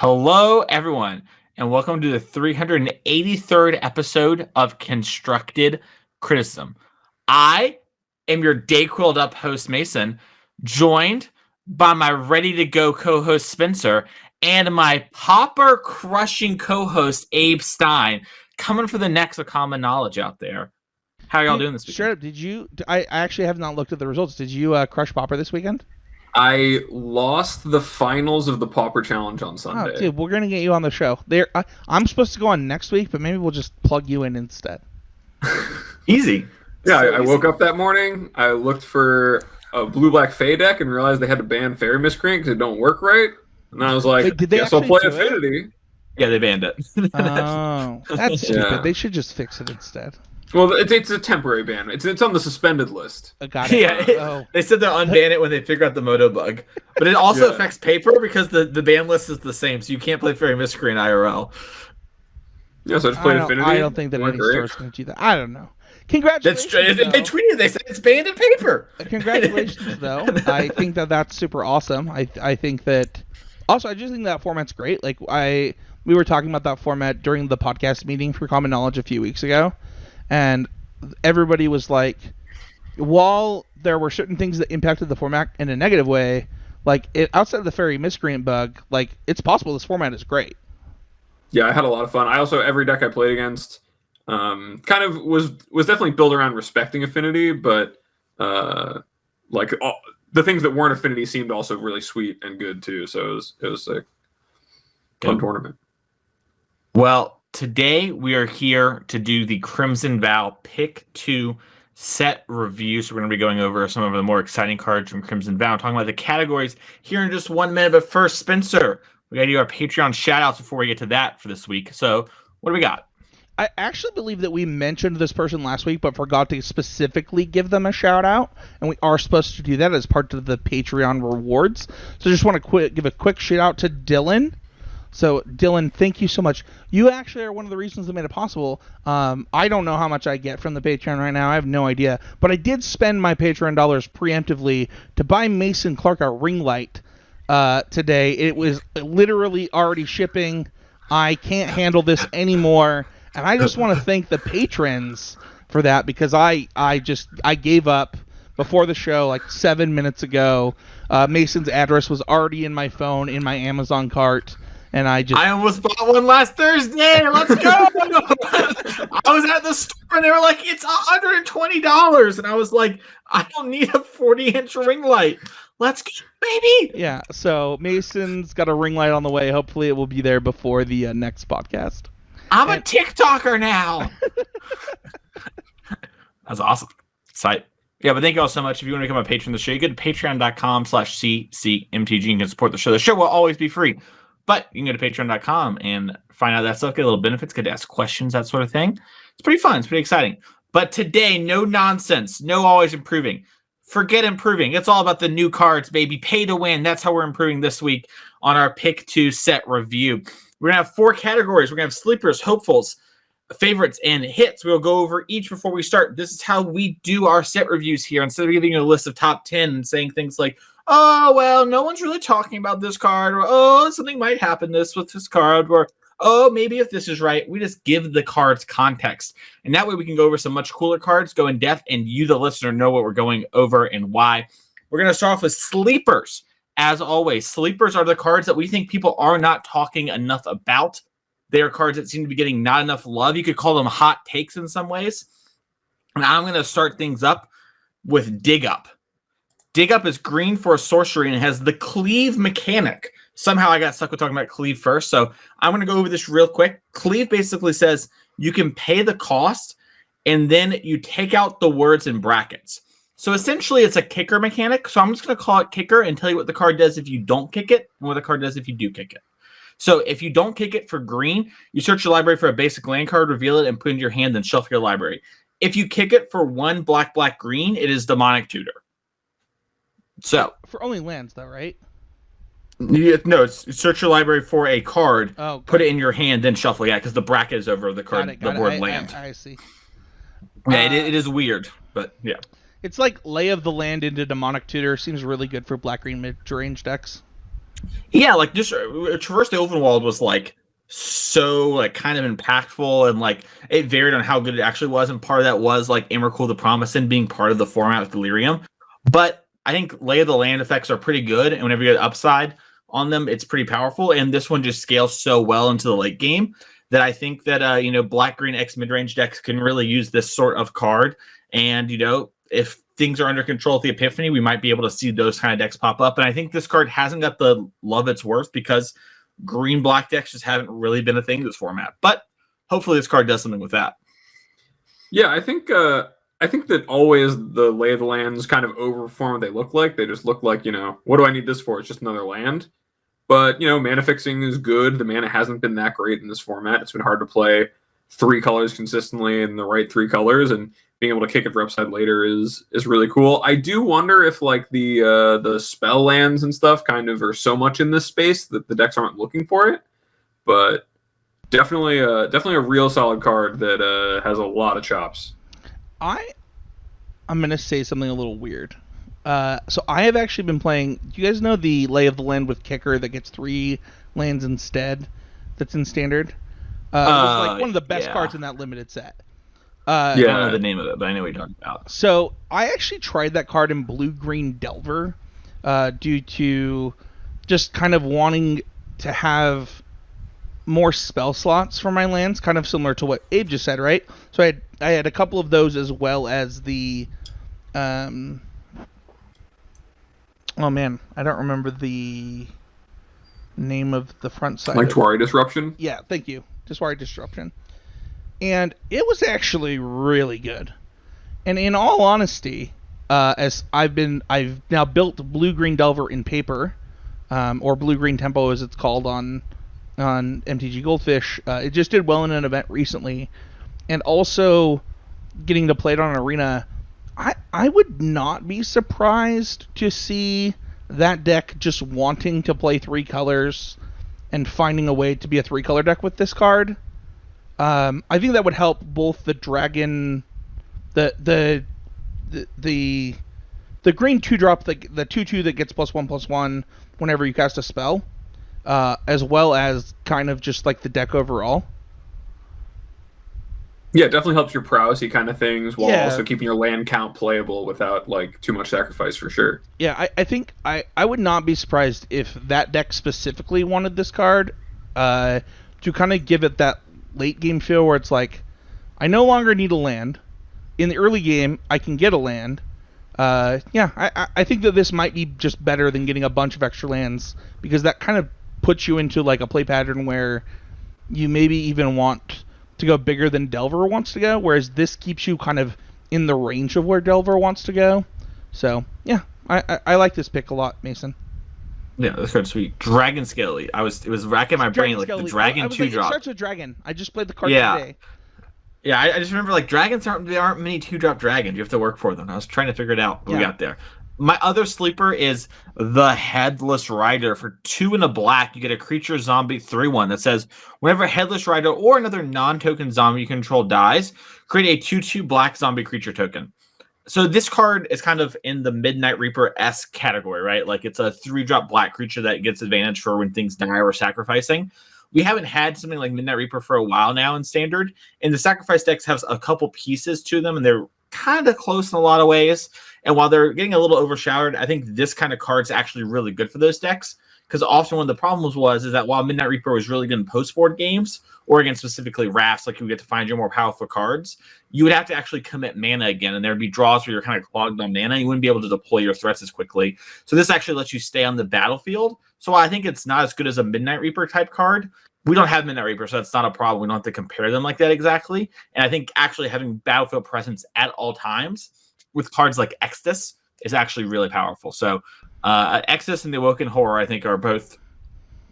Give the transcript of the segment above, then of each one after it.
Hello, everyone, and welcome to the 383rd episode of Constructed Criticism. I am your day-quilled up host, Mason, joined by my ready-to-go co-host, Spencer, and my popper-crushing co-host, Abe Stein, coming for the next of common knowledge out there. How are y'all doing this weekend? Straight up, did you? I actually have not looked at the results. Did you crush Popper this weekend? I lost the finals of the Pauper Challenge on Sunday. Oh, dude, we're gonna get you on the show. I'm supposed to go on next week, but maybe we'll just plug you in instead. Easy. Yeah, I woke up that morning. I looked for a blue-black Fey deck and realized they had to ban Fairy Miscreant because it don't work right. And I was like, Wait, did they guess I'll play actually do it? Affinity. Yeah, they banned it. Oh, that's stupid. Yeah. They should just fix it instead. Well, it's a temporary ban. It's on the suspended list. I got it. Yeah, they said they'll unban it when they figure out the Moto bug. But it also affects paper because the ban list is the same, so you can't play Fairy Miscreant IRL. Yeah, so I just played Affinity. I don't think that any store's going to do that. I don't know. Congratulations. That's true. They tweeted. They said it's banned in paper. Congratulations, though. I think that's super awesome. I think that. Also, I just think that format's great. Like we were talking about that format during the podcast meeting for Common Knowledge a few weeks ago, and everybody was like, while there were certain things that impacted the format in a negative way, like outside of the Fairy Miscreant bug, like it's possible this format is great. Yeah, I had a lot of fun. I also, every deck I played against kind of was definitely built around respecting Affinity, but the things that weren't Affinity seemed also really sweet and good too, so it was a fun tournament. Well, today we are here to do the Crimson Vow Pick 2 set review. So we're going to be going over some of the more exciting cards from Crimson Vow, talking about the categories here in just 1 minute. But first, Spencer, we got to do our Patreon shout-outs before we get to that for this week. So what do we got? I actually believe that we mentioned this person last week, but forgot to specifically give them a shout-out, and we are supposed to do that as part of the Patreon rewards. So I just want to give a quick shout-out to Dylan. So, Dylan, thank you so much. You actually are one of the reasons that made it possible. I don't know how much I get from the Patreon right now. I have no idea. But I did spend my Patreon dollars preemptively to buy Mason Clark a ring light today. It was literally already shipping. I can't handle this anymore. And I just want to thank the patrons for that, because I gave up before the show like 7 minutes ago. Mason's address was already in my phone, in my Amazon cart. And I almost bought one last Thursday. Let's go! I was at the store and they were like, it's $120. And I was like, I don't need a 40-inch ring light. Let's go, baby! Yeah, so Mason's got a ring light on the way. Hopefully it will be there before the next podcast. I'm a TikToker now! That's awesome. Sight. Yeah, but thank you all so much. If you want to become a patron of the show, you go to patreon.com/ccmtg. You can support the show. The show will always be free. But you can go to patreon.com and find out that stuff, get a little benefits, get to ask questions, that sort of thing. It's pretty fun. It's pretty exciting. But today, no nonsense. No always improving. Forget improving. It's all about the new cards, baby. Pay to win. That's how we're improving this week on our Pick 2 set review. We're going to have 4 categories. We're going to have sleepers, hopefuls, favorites, and hits. We'll go over each before we start. This is how we do our set reviews here. Instead of giving you a list of top 10 and saying things like, oh, well, no one's really talking about this card, or oh, something might happen with this card, or oh, maybe if this is right, we just give the cards context. And that way we can go over some much cooler cards, go in depth, and you, the listener, know what we're going over and why. We're going to start off with sleepers. As always, sleepers are the cards that we think people are not talking enough about. They are cards that seem to be getting not enough love. You could call them hot takes in some ways. And I'm going to start things up with Dig Up. Dig Up is green for a sorcery and has the cleave mechanic. Somehow I got stuck with talking about cleave first, so I'm going to go over this real quick. Cleave basically says you can pay the cost, and then you take out the words in brackets. So essentially it's a kicker mechanic, so I'm just going to call it kicker and tell you what the card does if you don't kick it, and what the card does if you do kick it. So if you don't kick it for green, you search your library for a basic land card, reveal it, and put it in your hand, then shuffle your library. If you kick it for 1 black, black, green, it is Demonic Tutor. So for only lands, though, right? No, it's search your library for a card, put it in your hand, then shuffle. Yeah, because the bracket is over the card, the word land. I see. Yeah, it is weird, but yeah. It's like Lay of the Land into Demonic Tutor. Seems really good for black-green mid-range decks. Yeah, like just Traverse the Open was like so like kind of impactful, and like it varied on how good it actually was, and part of that was like Emrakul the Promising being part of the format with Delirium. But I think Lay of the Land effects are pretty good, and whenever you get upside on them, it's pretty powerful. And this one just scales so well into the late game that I think that Black Green X mid range decks can really use this sort of card. And if things are under control with the Epiphany, we might be able to see those kind of decks pop up. And I think this card hasn't got the love it's worth because green black decks just haven't really been a thing in this format. But hopefully this card does something with that. Yeah, I think that always the Lay of the Lands kind of overperform what they look like. They just look like, what do I need this for? It's just another land. But, mana fixing is good. The mana hasn't been that great in this format. It's been hard to play 3 colors consistently in the right 3 colors, and being able to kick it for upside later is really cool. I do wonder if like the spell lands and stuff kind of are so much in this space that the decks aren't looking for it. But definitely a real solid card that has a lot of chops. I'm gonna say something a little weird. So I have actually been playing. Do you guys know the Lay of the Land with Kicker that gets 3 lands instead? That's in Standard. It was like one of the best cards in that limited set. I don't know the name of it, but I know what you're talking about. So I actually tried that card in Blue-Green Delver due to just kind of wanting to have more spell slots for my lands, kind of similar to what Abe just said, right? So I had a couple of those as well as the... oh man, I don't remember the name of the front side. Like Twari Disruption? Yeah, thank you. Twari Disruption. And it was actually really good. And in all honesty, as I've now built Blue-Green Delver in paper, or Blue-Green Tempo as it's called on MTG Goldfish. It just did well in an event recently, and also getting to play it on an arena. I would not be surprised to see that deck just wanting to play 3 colors and finding a way to be a 3-color deck with this card. I think that would help both the dragon, the green 2-drop, the 2/2 that gets +1/+1 whenever you cast a spell, as well as kind of just like the deck overall. Yeah, it definitely helps your prowessy kind of things while also keeping your land count playable without like too much sacrifice for sure. Yeah, I think I would not be surprised if that deck specifically wanted this card to kind of give it that late game feel where it's like, I no longer need a land. In the early game, I can get a land. I think that this might be just better than getting a bunch of extra lands, because that kind of puts you into like a play pattern where you maybe even want to go bigger than Delver wants to go, whereas this keeps you kind of in the range of where Delver wants to go. So, yeah, I like this pick a lot, Mason. Yeah, this card's sweet. Dragon Skelly. It was racking my brain, like the Dragon 2-drop. It starts with Dragon. I just played the card today. Yeah, I just remember like dragons aren't many 2-drop dragons. You have to work for them. I was trying to figure it out, but we got there. My other sleeper is the Headless Rider. For 2 and a black, you get a creature zombie 3/1 that says, whenever Headless Rider or another non-token zombie you control dies, create a 2/2 black zombie creature token. So this card is kind of in the Midnight Reaper-esque category, right? Like it's a 3-drop black creature that gets advantage for when things die or sacrificing. We haven't had something like Midnight Reaper for a while now in Standard, and the sacrifice decks have a couple pieces to them, and they're kind of close in a lot of ways. And while they're getting a little overshadowed, I think this kind of card's actually really good for those decks, because often one of the problems is that while Midnight Reaper was really good in post-board games, or against specifically rafts, like you get to find your more powerful cards, you would have to actually commit mana again, and there'd be draws where you're kind of clogged on mana. You wouldn't be able to deploy your threats as quickly. So this actually lets you stay on the battlefield. So I think it's not as good as a Midnight Reaper type card. We don't have Midnight Reaper, so that's not a problem. We don't have to compare them like that exactly. And I think actually having battlefield presence at all times with cards like Exodus is actually really powerful. So Exodus and the Awoken Horror, I think, are both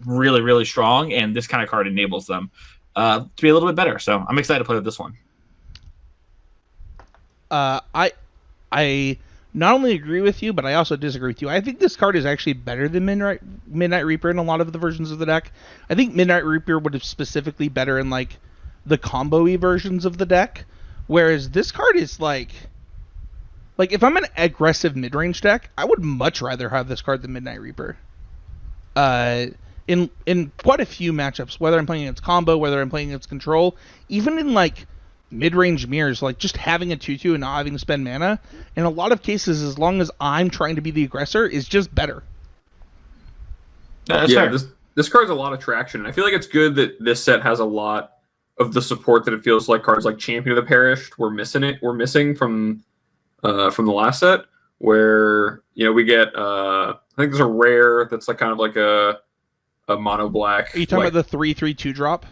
really, really strong, and this kind of card enables them to be a little bit better. So I'm excited to play with this one. I not only agree with you, but I also disagree with you. I think this card is actually better than Midnight Reaper in a lot of the versions of the deck. I think Midnight Reaper would have specifically better in like the combo-y versions of the deck, whereas this card is like if I'm an aggressive mid-range deck, I would much rather have this card than Midnight Reaper. in quite a few matchups, whether I'm playing against combo, whether I'm playing against control, even in like mid-range mirrors, like just having a 2/2 and not having to spend mana, in a lot of cases, as long as I'm trying to be the aggressor, is just better. That's yeah, fair. this card's a lot of traction. And I feel like it's good that this set has a lot of the support that it feels like cards like Champion of the Perished were missing from the last set, where we get I think there's a rare that's like kind of like a mono black. Are you talking about the 3/3/2 drop?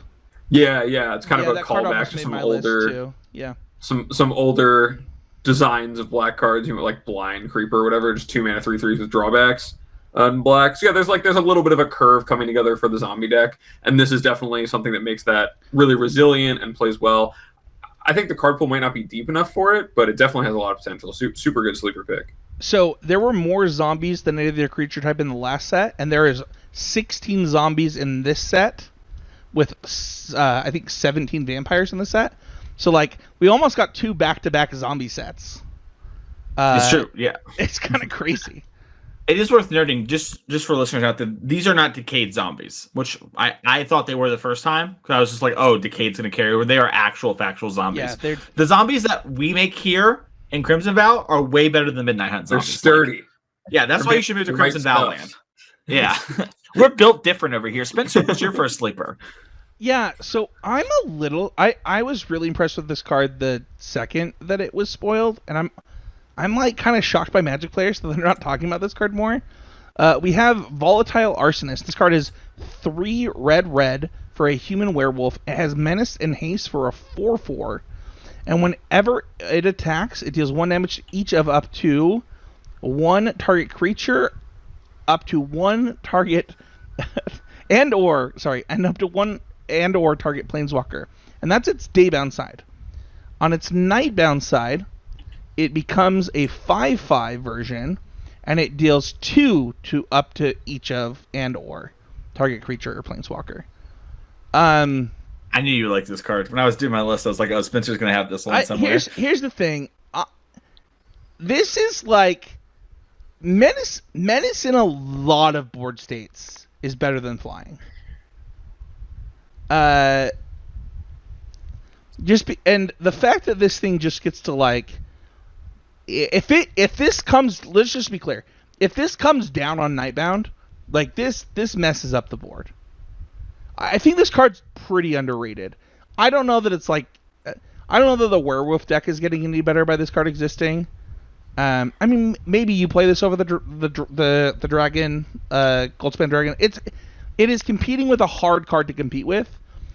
Yeah, it's kind of a that card callback almost to made some my list, older too. Yeah. some older designs of black cards, like Blind Creeper or whatever, just 2 mana 3/3s with drawbacks on black. So yeah, there's a little bit of a curve coming together for the zombie deck, and this is definitely something that makes that really resilient and plays well. I think the card pool might not be deep enough for it, but it definitely has a lot of potential. Super good sleeper pick. So there were more zombies than any other creature type in the last set, and there is 16 zombies in this set, with I think 17 vampires in the set. So like we almost got 2 back-to-back zombie sets. It's true. Yeah, it's kind of crazy. It is worth noting, just for listeners out there, these are not decayed zombies, which I thought they were the first time, because I was just like, oh, decayed's going to carry over. They are factual zombies. Yeah, the zombies that we make here in Crimson Vow are way better than Midnight Hunt zombies. They're sturdy. Yeah, that's why you should move to Crimson Vow land. Yeah. We're built different over here. Spencer, what's your first sleeper? Yeah, so I was really impressed with this card the second that it was spoiled, and I'm like kind of shocked by Magic players that they're not talking about this card more. We have Volatile Arsonist. This card is 3 red for a human werewolf. It has Menace and Haste for a 4/4. And whenever it attacks, it deals 1 damage to each of up to 1 target creature, up to 1 target and up to 1 and or target planeswalker. And that's its daybound side. On its nightbound side, it becomes a 5/5 version, and it deals 2 to up to each of and or target creature or planeswalker. I knew you would like this card. When I was doing my list, I was like, oh, Spencer's going to have this one somewhere. Here's the thing. This is like Menace in a lot of board states is better than flying. And the fact that this thing just gets to like, if this comes, let's just be clear, if this comes down on Nightbound, like this messes up the board. I think this card's pretty underrated. I don't know that the werewolf deck is getting any better by this card existing. I mean, maybe you play this over the dragon, Goldspan Dragon. It is competing with a hard card to compete with.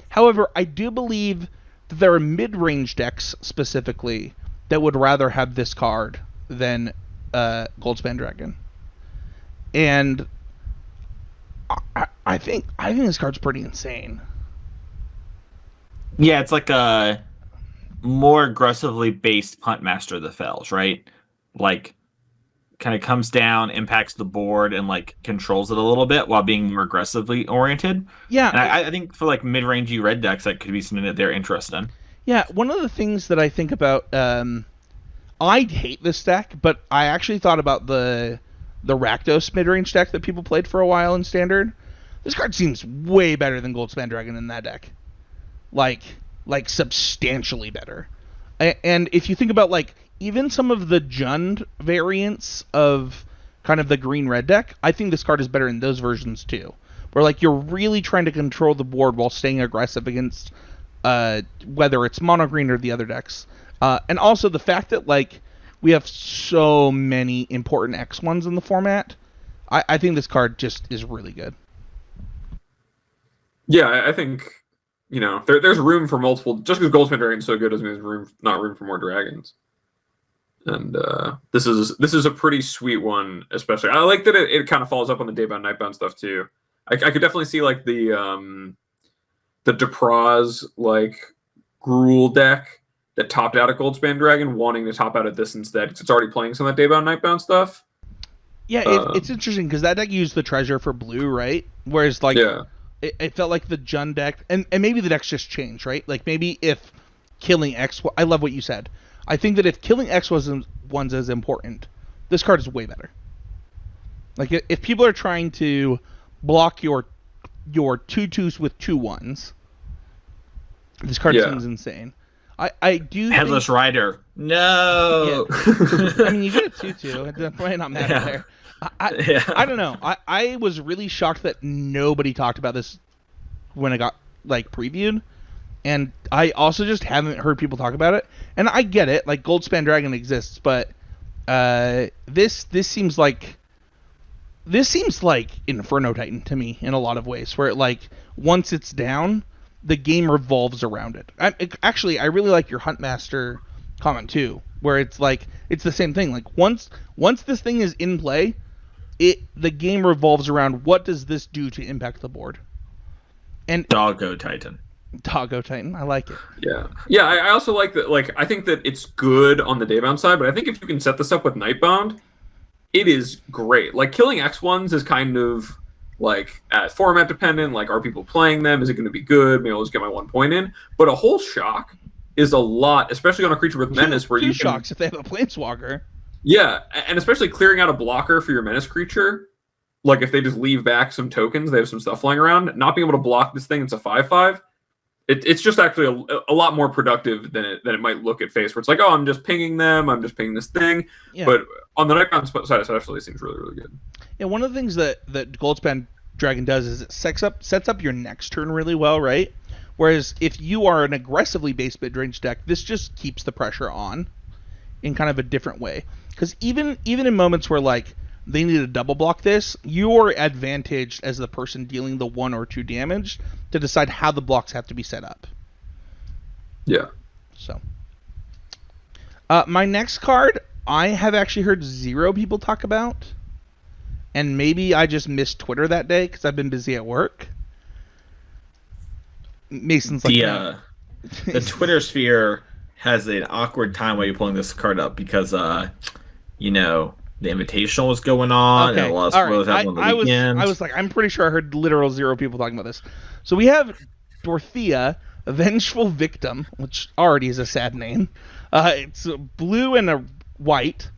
However, I do believe that there are mid-range decks specifically that would rather have this card than Goldspan Dragon. And I think this card's pretty insane. Yeah, it's like a more aggressively based Punt Master of the Fells, right? Like, kind of comes down, impacts the board, and like controls it a little bit while being more aggressively oriented. Yeah, and I think for like mid-rangey red decks, that could be something that they're interested in. Yeah, one of the things that I think about, I hate this deck, but I actually thought about the Rakdos mid-range deck that people played for a while in Standard. This card seems way better than Goldspan Dragon in that deck. Like substantially better. And if you think about, like, even some of the Jund variants of kind of the green-red deck, I think this card is better in those versions, too. Where, like, you're really trying to control the board while staying aggressive against whether it's mono-green or the other decks. And also the fact that, like, we have so many important X1s in the format, I think this card just is really good. Yeah, I think, there's room for multiple. Just because Goldspan Dragon's so good doesn't mean there's not room for more dragons. And this is a pretty sweet one, especially. I like that it kind of follows up on the Daybound Nightbound stuff too. I could definitely see like the Depraz like Gruul deck that topped out at Goldspan Dragon wanting to top out at this instead because it's already playing some of that Daybound Nightbound stuff. Yeah, it's interesting because that deck used the treasure for blue, right? Whereas like it felt like the Jund deck, and maybe the decks just changed, right? Like maybe if killing X, I love what you said. I think that if killing X wasn't as important, this card is way better. Like if people are trying to block your 2/2s with 2/1s. This card seems insane. I do Headless Rider. No. Yeah. I mean, you get a 2/2. It's probably not mad there. I don't know. I was really shocked that nobody talked about this when it got like previewed, and I also just haven't heard people talk about it. And I get it, like Goldspan Dragon exists, but this seems like Inferno Titan to me in a lot of ways, where like once it's down, the game revolves around it. I really like your Huntmaster comment too, where it's like it's the same thing. Like once this thing is in play, the game revolves around what does this do to impact the board. And Doggo Titan, I like it. Yeah. I also like that. Like, I think that it's good on the Daybound side, but I think if you can set this up with Nightbound, it is great. Like, killing X1s is kind of like format dependent. Like, are people playing them? Is it going to be good? Maybe I'll just get my 1 point in. But a whole shock is a lot, especially on a creature with Menace, where two you shocks if they have a Planeswalker. Yeah, and especially clearing out a blocker for your Menace creature. Like, if they just leave back some tokens, they have some stuff flying around. Not being able to block this thing, it's a 5/5. It's just actually a lot more productive than it might look at face, where it's like, oh, I'm just pinging them, I'm just pinging this thing. Yeah. But on the Nightbound side, it actually seems really, really good. Yeah, one of the things that Goldspan Dragon does is it sets up your next turn really well, right? Whereas if you are an aggressively based mid-range deck, this just keeps the pressure on in kind of a different way. Because even in moments where like they need to double block this, you're advantaged as the person dealing the 1 or 2 damage to decide how the blocks have to be set up. Yeah. So, my next card, I have actually heard 0 people talk about, and maybe I just missed Twitter that day because I've been busy at work. Mason's like, the Twitter sphere has an awkward time while you're pulling this card up because, the Invitational was going on, okay. and a lot of spoilers happened on the weekend. I was like, I'm pretty sure I heard literal 0 people talking about this. So we have Dorothea, a Vengeful Victim, which already is a sad name. It's a blue and a white,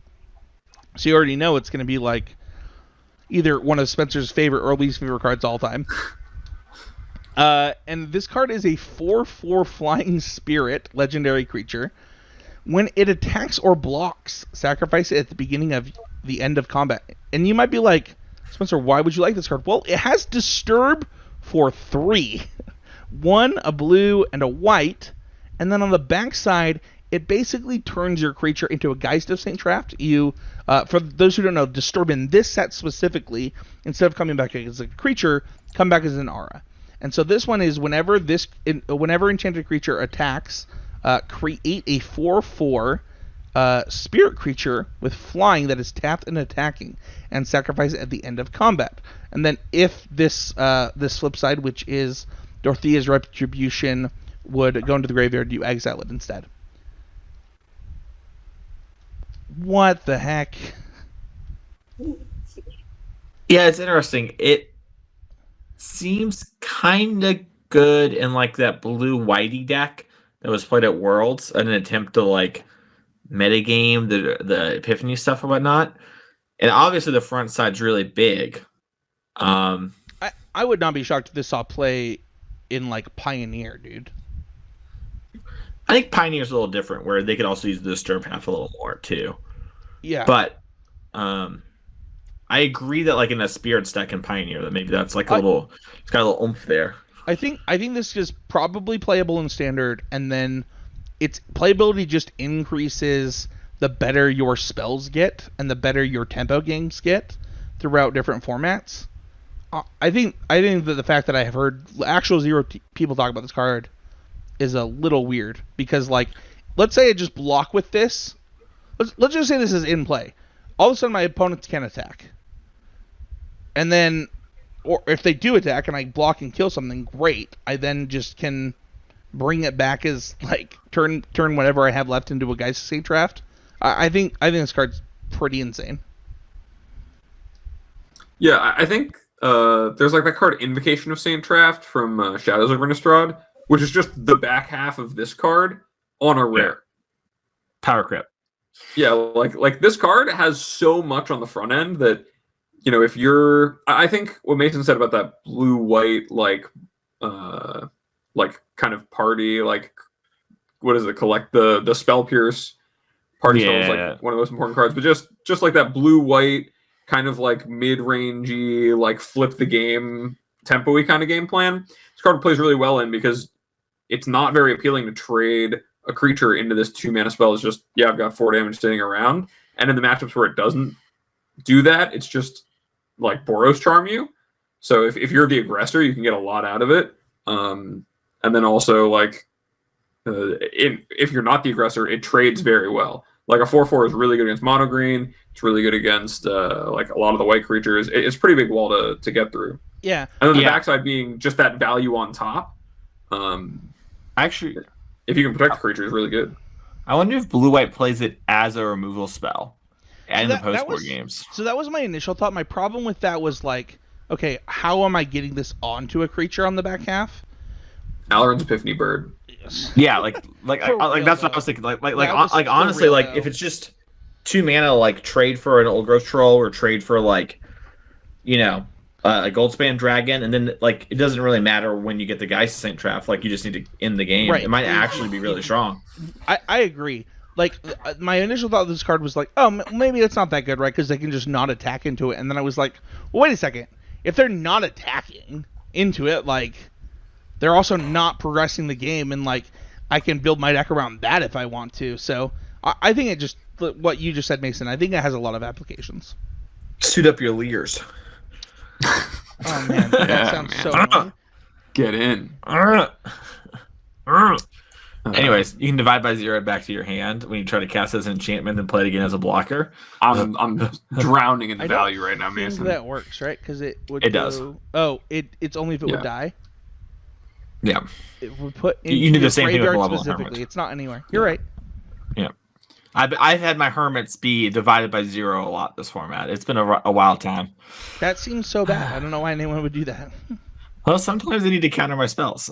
so you already know it's going to be like either one of Spencer's favorite or least favorite cards all time. And this card is a 4/4 Flying Spirit legendary creature. When it attacks or blocks, sacrifice it at the beginning of the end of combat. And you might be like, Spencer, why would you like this card? Well, it has Disturb for 3. 1, a blue, and a white. And then on the backside, it basically turns your creature into a Geist of St. Traft. You, for those who don't know, Disturb in this set specifically, instead of coming back as a creature, come back as an aura. And so this one is whenever enchanted creature attacks, create a 4/4 spirit creature with flying that is tapped and attacking, and sacrifice it at the end of combat. And then if this flip side, which is Dorothea's Retribution, would go into the graveyard, you exile it instead. What the heck? Yeah, it's interesting. It seems kind of good in like that blue whitey deck that was played at Worlds in an attempt to like metagame the Epiphany stuff and whatnot. And obviously the front side's really big. I would not be shocked if this saw play in like Pioneer, dude. I think Pioneer's a little different, where they could also use the Disturb half a little more too. Yeah. But I agree that like in a Spirits deck in Pioneer, that maybe that's like it's got a little oomph there. I think this is probably playable in Standard, and then its playability just increases the better your spells get and the better your tempo games get throughout different formats. I think that the fact that I have heard actual 0 people talk about this card is a little weird, because like, let's say I just block with this. Let's just say this is in play. All of a sudden my opponents can attack. And then, or if they do attack and I block and kill something, great. I then just can bring it back as like turn whatever I have left into a Geist of St. Traft. I think this card's pretty insane. Yeah, I think there's like that card Invocation of St. Traft from Shadows of Innistrad, which is just the back half of this card on a rare. Power Crip. Yeah, like this card has so much on the front end that if you're, I think what Mason said about that blue white kind of party, like what is it? Collect the spell pierce party spell is like one of the most important cards, but just like that blue white kind of like mid rangey, like flip the game tempo-y kind of game plan. This card plays really well in because it's not very appealing to trade a creature into this 2 mana spell. It's just, I've got 4 damage sitting around. And in the matchups where it doesn't do that, it's just like Boros Charm you. So if you're the aggressor, you can get a lot out of it. And then also like if you're not the aggressor, it trades very well. Like a 4/4 is really good against mono green. It's really good against like a lot of the white creatures. It's a pretty big wall to get through. Yeah. And then the backside being just that value on top. Actually, if you can protect the creature, is really good. I wonder if blue-white plays it as a removal spell in the post-board games. So that was my initial thought. My problem with that was like, okay, how am I getting this onto a creature on the back half? Alarin's Epiphany Bird. Yeah, like that's what I was thinking. Like honestly, like if it's just 2 mana, like trade for an old growth troll or trade for like, a Goldspan Dragon, and then like it doesn't really matter when you get the Geist Saint Trap. Like you just need to end the game. Right. It might actually be really strong. I agree. Like my initial thought of this card was like, oh, maybe it's not that good, right? Because they can just not attack into it. And then I was like, well, wait a second. If they're not attacking into it, like they're also not progressing the game, and like I can build my deck around that if I want to. So I think it just what you just said, Mason. I think it has a lot of applications. Suit up your leers. Oh man, that sounds so fun. Get in. Anyways, you can divide by 0 back to your hand when you try to cast as an enchantment and play it again as a blocker. I'm drowning in the value right now, Mason. That works, right? Because it does. Oh, it's only if it would die. Yeah. It would put into you do the same thing with specifically. Hermit. It's not anywhere. You're right. Yeah. I've had my hermits be divided by 0 a lot this format. It's been a wild time. That seems so bad. I don't know why anyone would do that. Well, sometimes they need to counter my spells.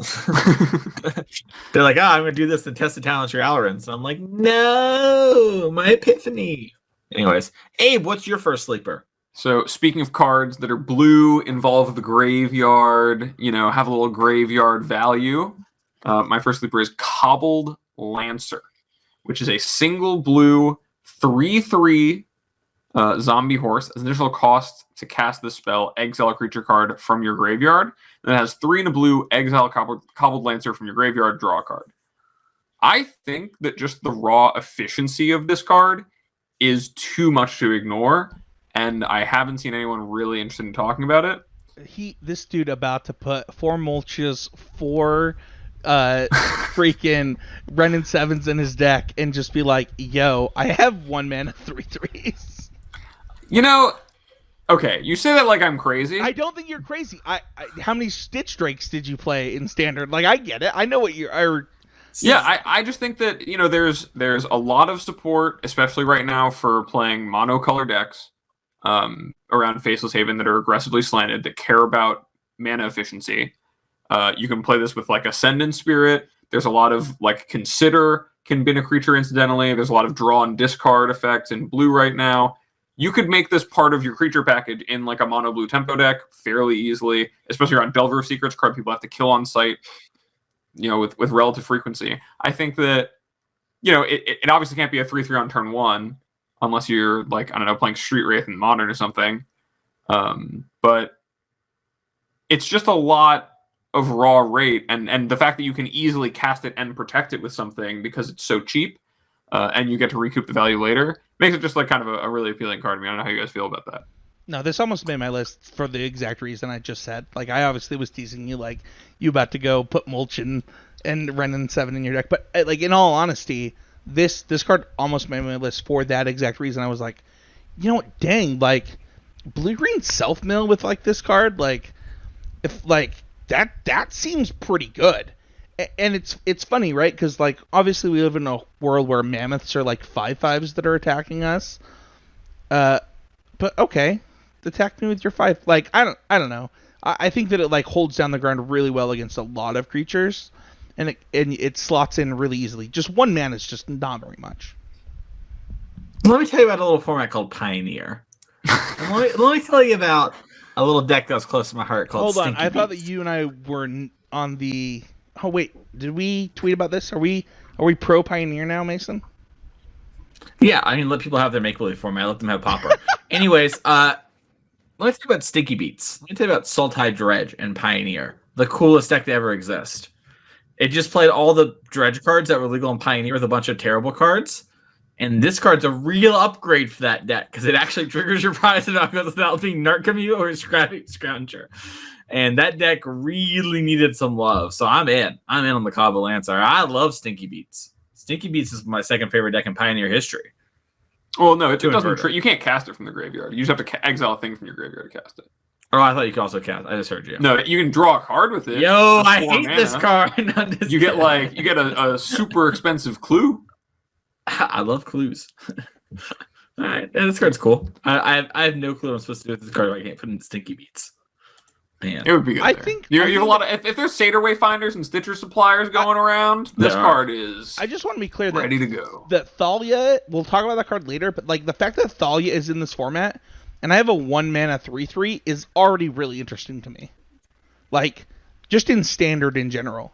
They're like, I'm going to do this and test the talents of your Alrins. And I'm like, no, my Epiphany. Anyways, Abe, what's your first sleeper? So speaking of cards that are blue, involve the graveyard, have a little graveyard value, my first sleeper is Cobbled Lancer, which is a single blue 3/3 zombie horse. As initial cost to cast this spell, exile a creature card from your graveyard. And it has 3 in a blue, exile Cobbled Lancer from your graveyard, draw a card. I think that just the raw efficiency of this card is too much to ignore, and I haven't seen anyone really interested in talking about it. This dude about to put 4 mulches, 4 freaking Brennan 7s in his deck and just be like, yo, I have 1 mana 3/3s. Okay, you say that like I'm crazy. I don't think you're crazy. How many Stitch Drakes did you play in Standard? Like, I get it. I know what you're... Yeah, I just think that, there's a lot of support, especially right now, for playing monocolor decks around Faceless Haven that are aggressively slanted, that care about mana efficiency. You can play this with, like, Ascendant Spirit. There's a lot of, like, Consider can bin a creature incidentally. There's a lot of draw and discard effects in blue right now. You could make this part of your creature package in, like, a mono blue tempo deck fairly easily, especially around Delver of Secrets, card people have to kill on site, with relative frequency. I think that, it obviously can't be a 3/3 on turn 1 unless you're, like, I don't know, playing Street Wraith in Modern or something. But it's just a lot of raw rate, and the fact that you can easily cast it and protect it with something because it's so cheap, and you get to recoup the value later, makes it just like kind of a really appealing card to me. I don't know how you guys feel about that. No, this almost made my list for the exact reason I just said. Like, I obviously was teasing you, like, you about to go put Mulch and Renin 7 in your deck. But, like, in all honesty, this card almost made my list for that exact reason. I was like, you know what, dang, like, blue-green self-mill with, like, this card, like, if, like, that seems pretty good. And it's funny, right? Because, like, obviously we live in a world where mammoths are, like, 5/5s that are attacking us. But, okay. Attack me with your 5. Like, I don't know. I think that it, like, holds down the ground really well against a lot of creatures. And it slots in really easily. Just 1 mana is just not very much. Let me tell you about a little format called Pioneer. let me tell you about a little deck that was close to my heart called Hold on, Stinky I thought that Beats. you and I were on the. Oh wait, did we tweet about this? Are we pro Pioneer now, Mason? Yeah, I mean, let people have their make-believe format. Let them have Popper. Anyways, let me talk about Stinky Beats. Let me tell you about Sultai Dredge and Pioneer, the coolest deck to ever exist. It just played all the Dredge cards that were legal in Pioneer with a bunch of terrible cards. And this card's a real upgrade for that deck because it actually triggers your prize without being Narcomu or Scrounger. And that deck really needed some love. So I'm in. I'm in on the Cobbled Lancer. I love Stinky Beats. Stinky Beats is my second favorite deck in Pioneer history. Well, no, it doesn't. You can't cast it from the graveyard. You just have to exile a thing from your graveyard to cast it. Oh, I thought you could also cast. I just heard you. No, you can draw a card with it. Yo, I hate this card. You get a super expensive clue. I love clues. All right, and this card's cool. I have no clue what I'm supposed to do with this card if I can't put in Stinky Beats. Man, it would be good. I there. think you have a lot of if there's Seder Wayfinders and Stitcher suppliers going around, this card is. I just want to be clear that ready to go. That Thalia, we'll talk about that card later, but like the fact that Thalia is in this format, and I have a 1-mana 3/3 is already really interesting to me. Like, just in standard in general,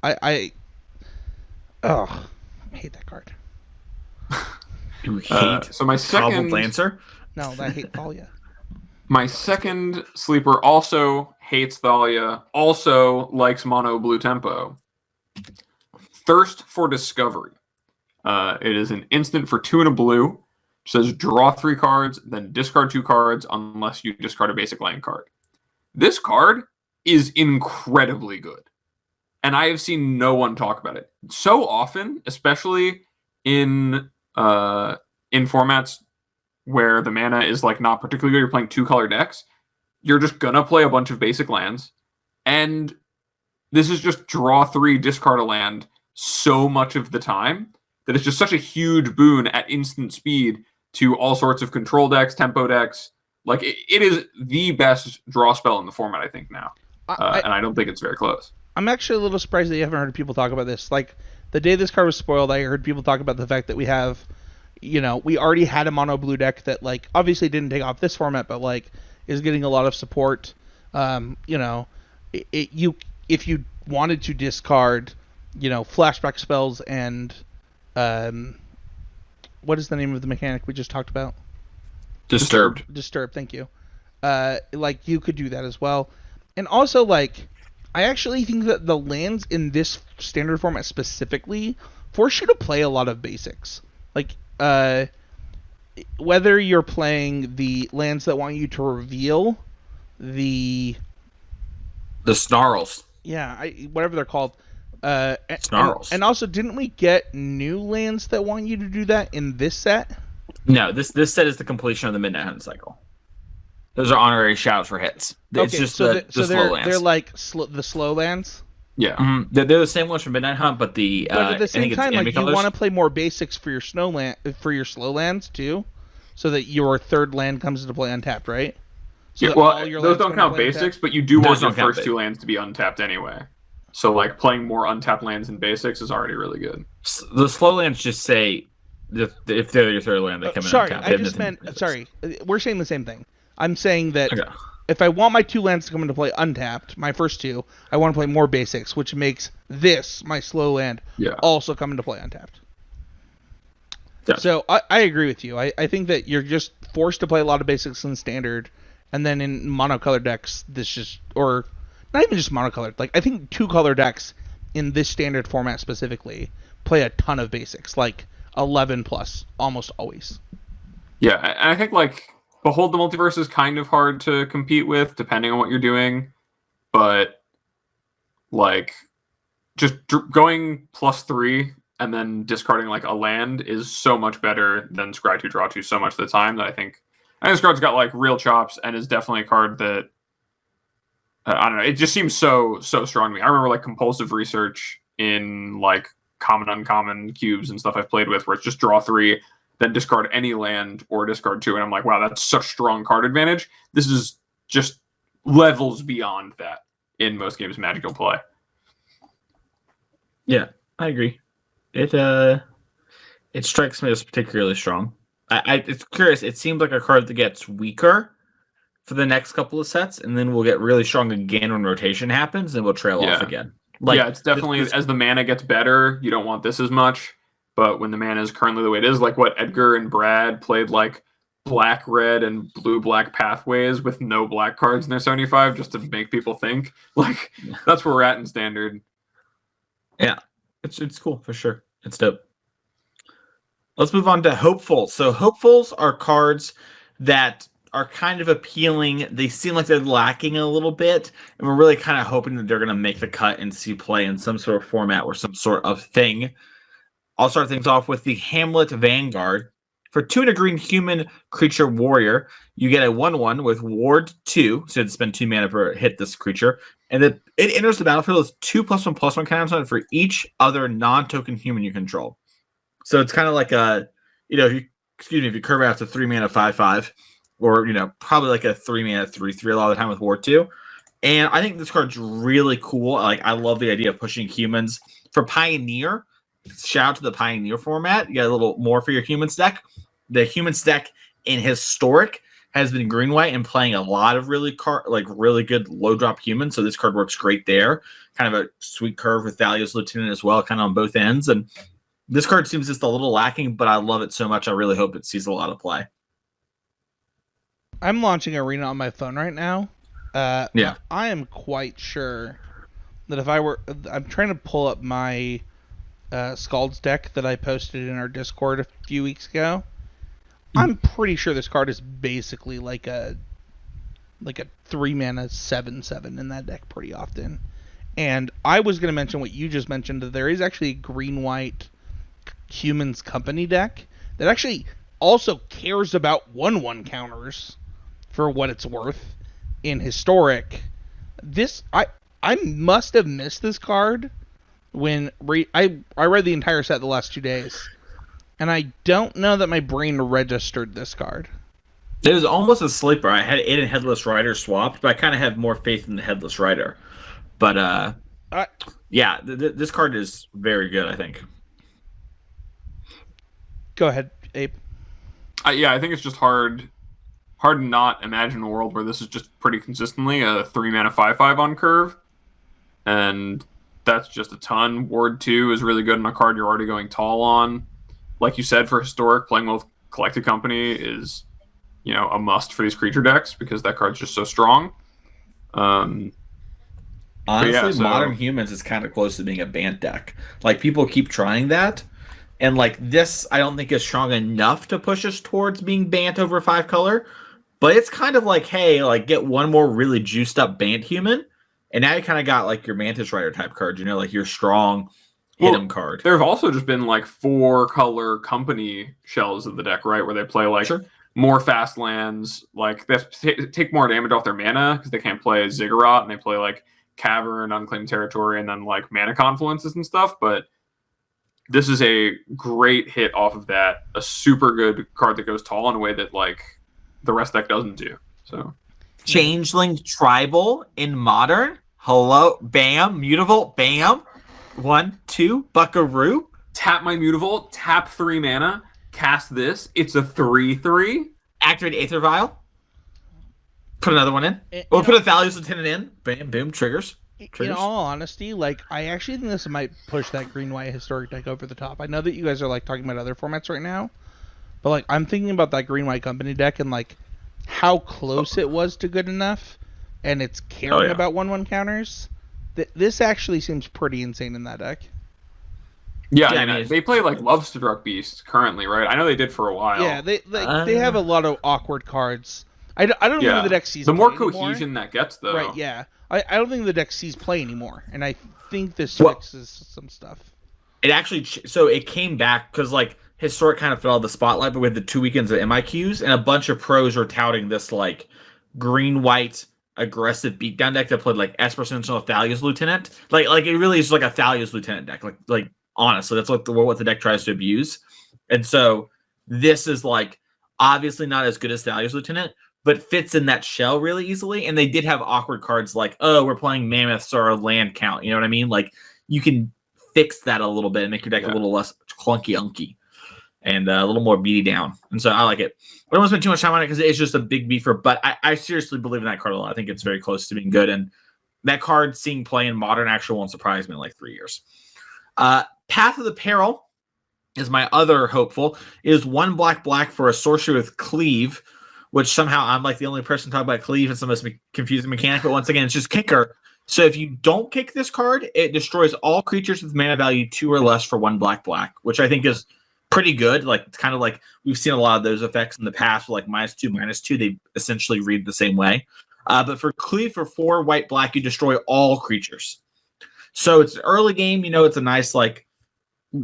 I hate that card. You hate so my second Cobbled Lancer? No, I hate Thalia. My second sleeper also hates Thalia, also likes mono blue tempo. Thirst for Discovery. It is an instant for 2 and a blue. It says draw 3 cards, then discard 2 cards unless you discard a basic land card. This card is incredibly good. And I have seen no one talk about it. So often, especially in formats where the mana is like not particularly good, you're playing 2-color decks, you're just gonna play a bunch of basic lands, and this is just draw 3, discard a land so much of the time that it's just such a huge boon at instant speed to all sorts of control decks, tempo decks. Like it is the best draw spell in the format, I think now, and I don't think it's very close. I'm actually a little surprised that you haven't heard people talk about this. Like the day this card was spoiled, I heard people talk about the fact that we have. We already had a mono blue deck that, like, obviously didn't take off this format, but, like, is getting a lot of support. If you wanted to discard, flashback spells and, what is the name of the mechanic we just talked about? Disturbed, thank you. You could do that as well. And also, like, I actually think that the lands in this standard format specifically force you to play a lot of basics. Like, whether you're playing the lands that want you to reveal the snarls. Yeah, whatever they're called. Snarls. And also, didn't we get new lands that want you to do that in this set? No, this set is the completion of the Midnight Hunt cycle. Those are honorary shouts for hits. It's just the slow lands. They're like the slow lands? Yeah, they're the same ones from Midnight Hunt, but but at the same time, like you want to play more basics for your slow lands too, so that your third land comes into play untapped, right? So those don't count basics, but you do want your first 2 lands to be untapped anyway. So like playing more untapped lands in basics is already really good. The slow lands just say if they're your third land, they come in untapped. I just meant sorry. We're saying the same thing. I'm saying that. Okay. If I want my 2 lands to come into play untapped, my first 2, I want to play more basics, which makes this, my slow land, also come into play untapped. Yeah. So I agree with you. I think that you're just forced to play a lot of basics in standard, and then in monocolored decks, or not even just monocolored. Like, I think 2-color decks in this standard format specifically play a ton of basics, like 11 plus, almost always. Yeah, and I think, like, Behold the Multiverse is kind of hard to compete with, depending on what you're doing. But, like, just going +3 and then discarding, like, a land is so much better than Scry 2, Draw 2 so much of the time that I think this card's got, like, real chops and is definitely a card that, I don't know, it just seems so strong to me. I remember, like, compulsive research in, like, common, uncommon cubes and stuff I've played with where it's just draw 3, then discard any land or discard 2. And I'm like, wow, that's such strong card advantage. This is just levels beyond that in most games Magic will play. Yeah, I agree. It strikes me as particularly strong. It's curious. It seems like a card that gets weaker for the next couple of sets, and then we'll get really strong again when rotation happens, and we'll trail off again. It's definitely as the mana gets better, you don't want this as much. But when the mana is currently the way it is, like what Edgar and Brad played, like black, red, and blue, black pathways with no black cards in their 75, just to make people think. Like that's where we're at in standard. Yeah, it's cool for sure. It's dope. Let's move on to hopefuls. So hopefuls are cards that are kind of appealing. They seem like they're lacking a little bit, and we're really kind of hoping that they're going to make the cut and see play in some sort of format or some sort of thing. I'll start things off with the Hamlet Vanguard. For 2 and a green human creature warrior, you get a 1/1 with Ward 2, so you spend 2 mana per hit this creature, and it enters the battlefield with 2+1/+1 counters on it for each other non-token human you control. So it's kind of like if you curve it out to 3 mana 5/5, or probably like a 3 mana 3/3 a lot of the time with Ward 2. And I think this card's really cool. Like I love the idea of pushing humans for Pioneer. Shout out to the Pioneer format. You got a little more for your humans deck. The humans deck in Historic has been green white and playing a lot of really good low drop humans. So this card works great there. Kind of a sweet curve with Thalia's Lieutenant as well, kind of on both ends. And this card seems just a little lacking, but I love it so much. I really hope it sees a lot of play. I'm launching Arena on my phone right now. Yeah. I am quite sure that I'm trying to pull up my Scald's deck that I posted in our Discord a few weeks ago. I'm pretty sure this card is basically like a 3 mana 7/7 in that deck pretty often. And I was going to mention what you just mentioned, that there is actually a green-white Humans Company deck that actually also cares about 1/1 counters for what it's worth in Historic. I must have missed this card when I read the entire set the last 2 days, and I don't know that my brain registered this card. It was almost a sleeper. I had it and Headless Rider swapped, but I kind of have more faith in the Headless Rider. But this card is very good, I think. Go ahead, Abe. I think it's just hard to not imagine a world where this is just pretty consistently a 3 mana 5/5 on curve, and that's just a ton. Ward 2 is really good on a card you're already going tall on. Like you said, for Historic, playing with Collected Company is, a must for these creature decks because that card's just so strong. Honestly, Modern Humans is kind of close to being a Bant deck. Like, people keep trying that, and like this, I don't think is strong enough to push us towards being Bant over 5 color. But it's kind of like, hey, like get one more really juiced up Bant human, and now you kind of got like your Mantis Rider type card, like your strong hit 'em card. There have also just been like 4 color company shells of the deck, right, where they play like more fast lands, like they have to take more damage off their mana because they can't play Ziggurat, and they play like Cavern, Unclaimed Territory, and then like Mana Confluences and stuff. But this is a great hit off of that, a super good card that goes tall in a way that like the rest deck doesn't do. So Changeling Tribal in Modern. Hello, bam, Mutavault, bam. 1, 2, Buckaroo. Tap my Mutavault, tap 3 mana, cast this. It's a 3/3. Activate Aether Vial. Put another one in. Or put a Thalia's Lieutenant in. Bam, boom, triggers. In all honesty, like I actually think this might push that green-white Historic deck over the top. I know that you guys are like talking about other formats right now, but like I'm thinking about that green-white company deck and like how close it was to good enough, and it's caring about 1/1 counters. This actually seems pretty insane in that deck. Yeah, I mean, they play like Lovestruck Beast currently, right? I know they did for a while. Yeah, they have a lot of awkward cards. I don't think the deck sees the more play cohesion anymore. that gets, though. Right, yeah. I don't think the deck sees play anymore, and I think this fixes some stuff. It actually, so it came back because like Historic kind of fell out of the spotlight, but with the 2 weekends of MIQs, and a bunch of pros were touting this like green-white aggressive beatdown deck that played like Esper Sentinel, Thalia's Lieutenant. Like it really is like a Thalia's Lieutenant deck. Like honestly, that's what the deck tries to abuse. And so this is like obviously not as good as Thalia's Lieutenant, but fits in that shell really easily. And they did have awkward cards like, oh, we're playing Mammoths or a land count. You know what I mean? Like you can fix that a little bit and make your deck a little less clunky-unky. and a little more beady down. And so I like it. I don't want to spend too much time on it because it's just a big beefer, but I seriously believe in that card a lot. I think it's very close to being good. And that card seeing play in Modern actually won't surprise me in like 3 years. Path of the Peril is my other hopeful. It is 1 black for a sorcery with Cleave, which somehow I'm like the only person talking about Cleave. It's the most confusing mechanic, but once again, it's just kicker. So if you don't kick this card, it destroys all creatures with mana value 2 or less for 1 black, which I think is pretty good. Like it's kind of like we've seen a lot of those effects in the past, like -2/-2. They essentially read the same way. But for Cleave for 4 white, you destroy all creatures. So it's early game. It's a nice like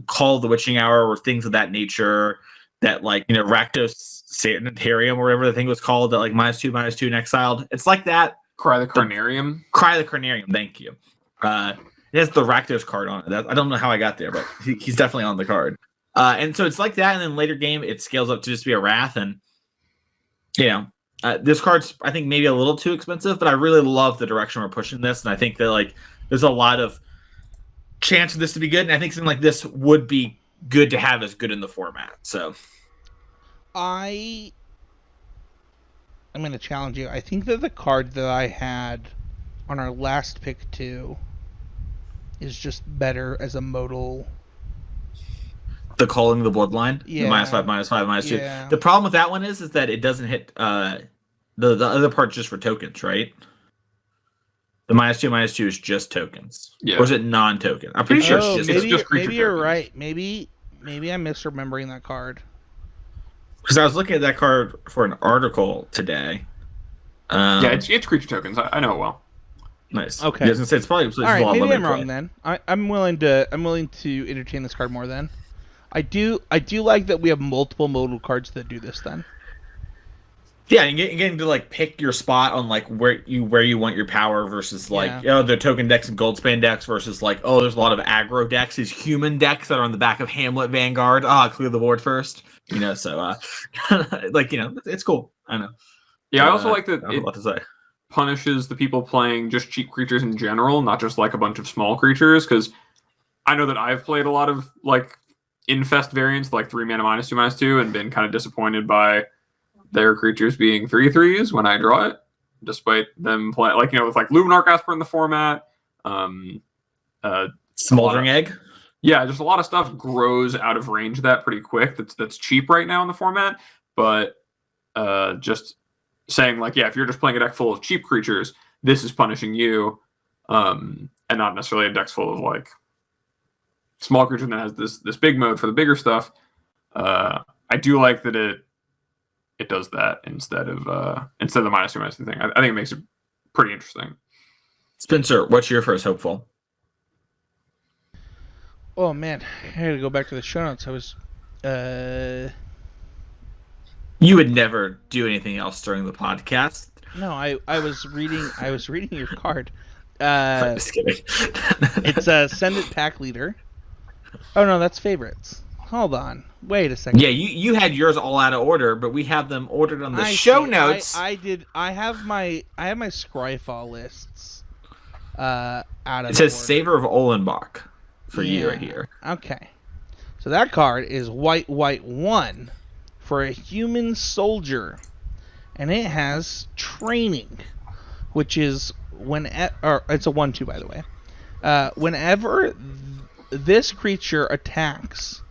Call of the Witching Hour or things of that nature. That like Rakdos Sanitarium or whatever the thing was called. That like -2/-2 and exiled. It's like that. Cry the Carnarium. Cry the Carnarium. Thank you. It has the Rakdos card on it. I don't know how I got there, but he's definitely on the card. And so it's like that. And then later game, it scales up to just be a Wrath. And, this card's, I think, maybe a little too expensive, but I really love the direction we're pushing this. And I think that, like, there's a lot of chance for this to be good. And I think something like this would be good to have as good in the format. So I'm going to challenge you. I think that the card that I had on our last pick 2 is just better as a modal. The Calling the Bloodline, yeah. The -5/-5/-2. Yeah. The problem with that one is that it doesn't hit the other part's just for tokens, right? The -2/-2 is just tokens. Yeah. Or is it non-token? I'm pretty sure it's just creature maybe you're tokens. right. Maybe I'm misremembering that card. Because I was looking at that card for an article today. Yeah, it's creature tokens. I know it well. Nice. Okay. I was gonna say it's probably All right, a lot maybe limited I'm wrong play. then. I'm willing to entertain this card more then. I do like that we have multiple modal cards that do this then. Yeah, and getting to like pick your spot on like where you want your power versus like the token decks and Goldspan decks versus like there's a lot of aggro decks, these human decks that are on the back of Hamlet Vanguard. Clear the board first. So it's cool. I know. Yeah, I also like that I have a lot to say. Punishes the people playing just cheap creatures in general, not just like a bunch of small creatures, because I know that I've played a lot of like infest variants, like 3 mana -2/-2, and been kind of disappointed by their creatures being 3/3s when I draw it, despite them playing with like Luminarch Asper in the format. Smoldering Egg. Yeah, just a lot of stuff grows out of range of that pretty quick. That's cheap right now in the format, but just saying like, if you're just playing a deck full of cheap creatures, this is punishing you, and not necessarily a deck full of like small creature that has this big mode for the bigger stuff. I do like that it does that instead of the -2/-2 thing. I think it makes it pretty interesting. Spencer, what's your first hopeful? Oh man, I had to go back to the show notes. I was You would never do anything else during the podcast. No, I was reading your card. I'm just kidding. It's Ascendant Pack Leader. Oh no, that's favorites. Hold on. Wait a second. Yeah, you had yours all out of order, but we have them ordered on the show notes. I did. I have my Scryfall lists out of It says order. Savor of Olenbach for you right here. Okay. So that card is white 1 for a human soldier, and it has training, which is it's a 1/2 by the way. Whenever this creature attacks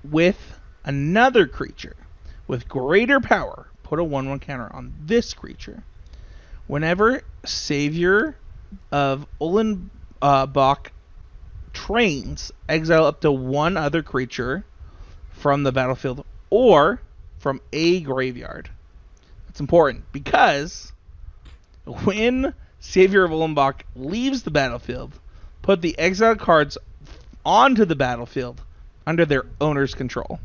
with another creature with greater power, put a 1/1 counter on this creature. Whenever Savior of Olenbach trains, exile up to 1 other creature from the battlefield or from a graveyard. That's important because when Savior of Olenbach leaves the battlefield, put the exiled cards onto the battlefield under their owner's control.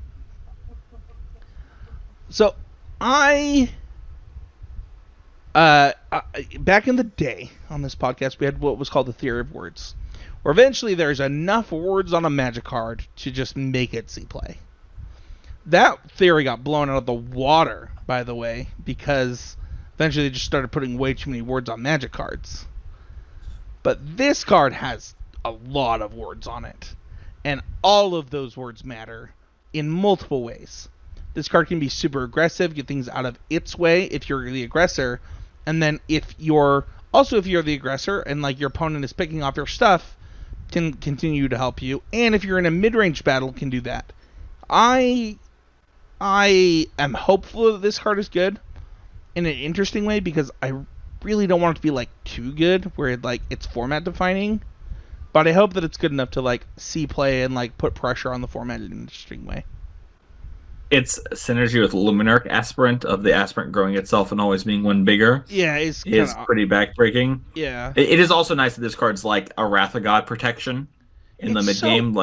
So back in the day on this podcast, we had what was called the theory of words, where eventually there's enough words on a magic card to just make it see play. That theory got blown out of the water, by the way, because eventually they just started putting way too many words on magic cards. But this card has a lot of words on it, and all of those words matter in multiple ways. This card can be super aggressive, get things out of its way if you're the aggressor, and then if you're the aggressor and like your opponent is picking off your stuff, can continue to help you. And if you're in a mid-range battle, can do that. I am hopeful that this card is good in an interesting way, because I really don't want it to be like too good where it's format defining. But I hope that it's good enough to like see play and like put pressure on the format in an interesting way. Its synergy with Luminarch Aspirant, of the Aspirant growing itself and always being one bigger, is pretty backbreaking. Yeah. It is also nice that this card's like a Wrath of God protection in the mid game.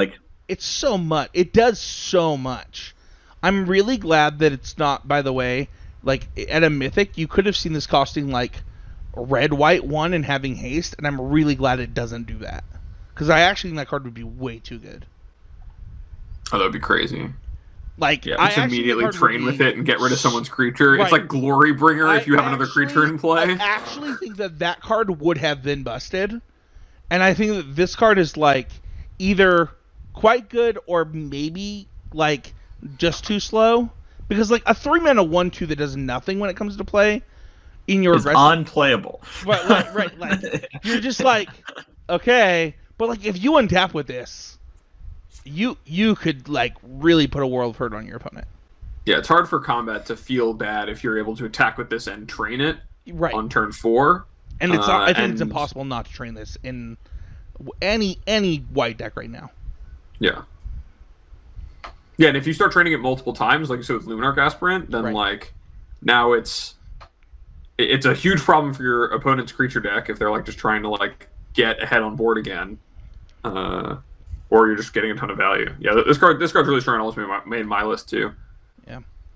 It's so much. It does so much. I'm really glad that it's not, by the way, like at a Mythic, you could have seen this costing like red, white, 1 and having haste, and I'm really glad it doesn't do that. Because I actually think that card would be way too good. Oh, that would be crazy. Like, yeah, just immediately train with it and get rid of someone's creature. Right. It's like Glory Bringer if you have another creature in play. I actually think that card would have been busted. And I think that this card is like either quite good or maybe like just too slow. Because like a 3-mana 1/2 that does nothing when it comes to play in your unplayable. Right. Like you're just like, okay, but like if you untap with this, you could like really put a world of hurt on your opponent. Yeah, it's hard for combat to feel bad if you're able to attack with this and train it on turn 4. And it's I think it's impossible not to train this in any white deck right now. Yeah. Yeah, and if you start training it multiple times, like you said with Luminarch Aspirant, then like now it's a huge problem for your opponent's creature deck if they're like just trying to like get ahead on board again. Or you're just getting a ton of value. Yeah, this card's really strong. Also made my list too.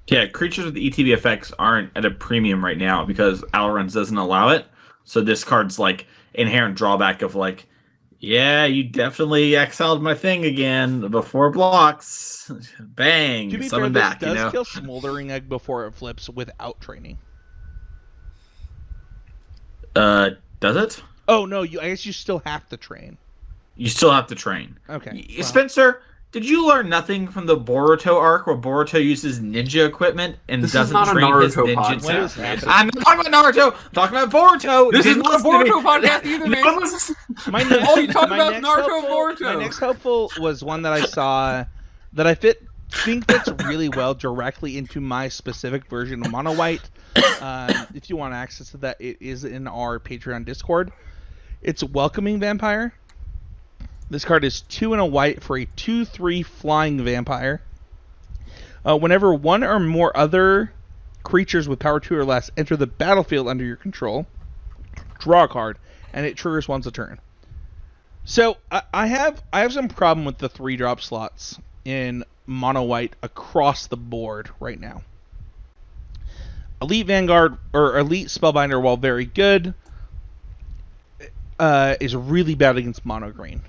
Yeah, creatures with ETB effects aren't at a premium right now because Alrun's doesn't allow it. So this card's like inherent drawback of like, yeah, you definitely exiled my thing again before blocks. Bang, to be summon fair, back. This does kill Smoldering Egg before it flips without training. Does it? Oh no, I guess you still have to train. You still have to train. Okay. Well. Spencer, did you learn nothing from the Boruto arc where Boruto uses ninja equipment and doesn't train his ninjutsu? I'm not talking about Naruto. I'm talking about Boruto. This is not a Boruto podcast either, man. All you talk about is Naruto and Boruto. My next hopeful was one that I saw that I think fits really well directly into my specific version of Mono White. If you want access to that, it is in our Patreon Discord. It's Welcoming Vampire. This card is 2 and a white for a 2/3 flying vampire. Whenever one or more other creatures with power 2 or less enter the battlefield under your control, draw a card, and it triggers once a turn. So I have some problem with the 3-drop slots in mono white across the board right now. Elite Vanguard or Elite Spellbinder, while very good, is really bad against mono green,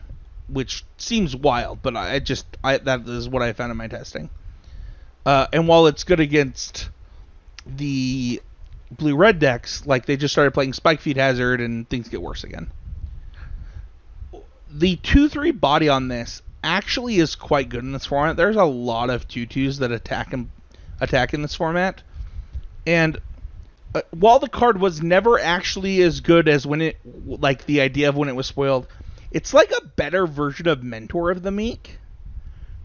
which seems wild, but that is what I found in my testing. And while it's good against the blue-red decks, like they just started playing Spike Feed Hazard and things get worse again. The 2/3 body on this actually is quite good in this format. There's a lot of 2/2s that attack in this format. And while the card was never actually as good as when it, like the idea of when it was spoiled, it's like a better version of Mentor of the Meek,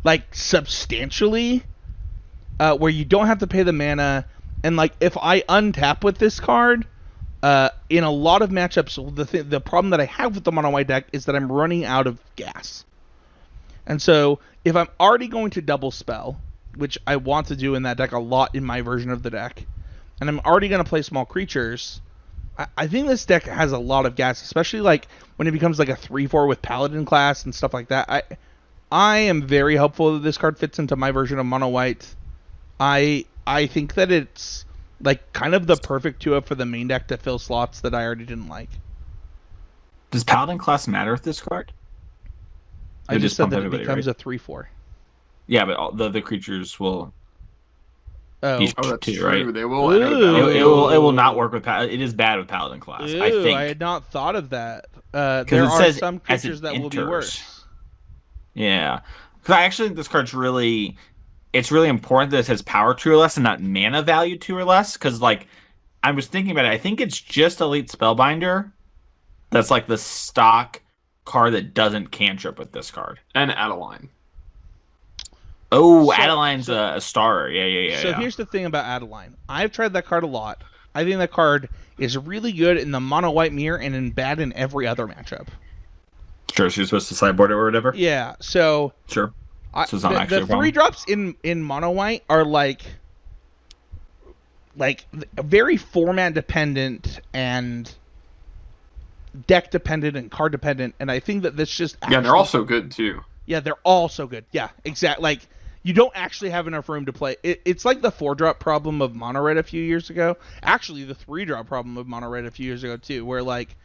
like substantially, where you don't have to pay the mana. And like if I untap with this card, in a lot of matchups, the problem that I have with the mono white deck is that I'm running out of gas. And so if I'm already going to double spell, which I want to do in that deck a lot in my version of the deck, and I'm already going to play small creatures, I think this deck has a lot of gas, especially like when it becomes like a 3/4 with Paladin class and stuff like that. I am very hopeful that this card fits into my version of mono white. I think that it's like kind of the perfect 2-up for the main deck to fill slots that I already didn't like. Does Paladin class matter with this card? I just said that it becomes a 3/4. Yeah, but all the other creatures will. Oh, that's too, true. Right? They will. It will not work with Paladin. It is bad with Paladin class. Ooh, I think. I had not thought of that. There are some creatures that will be worse. Yeah, because I actually think this card's really it's really important that it has power 2 or less and not mana value 2 or less. Because, like, I was thinking about it. I think it's just Elite Spellbinder that's, like, the stock card that doesn't cantrip with this card. And Adeline. Oh, Adeline's a star. Yeah. So here's the thing about Adeline. I've tried that card a lot. I think that card is really good in the mono white mirror and bad in every other matchup. Sure, she's supposed to sideboard it or whatever. Yeah, so sure. So it's not actually the 3-drops in mono white are like very format dependent and deck dependent and card dependent, and I think that this just they're also good too. Yeah, they're all so good. Yeah, exactly. Like, you don't actually have enough room to play. It's like the 4-drop problem of mono red a few years ago. Actually, the 3-drop problem of mono red a few years ago too, where like,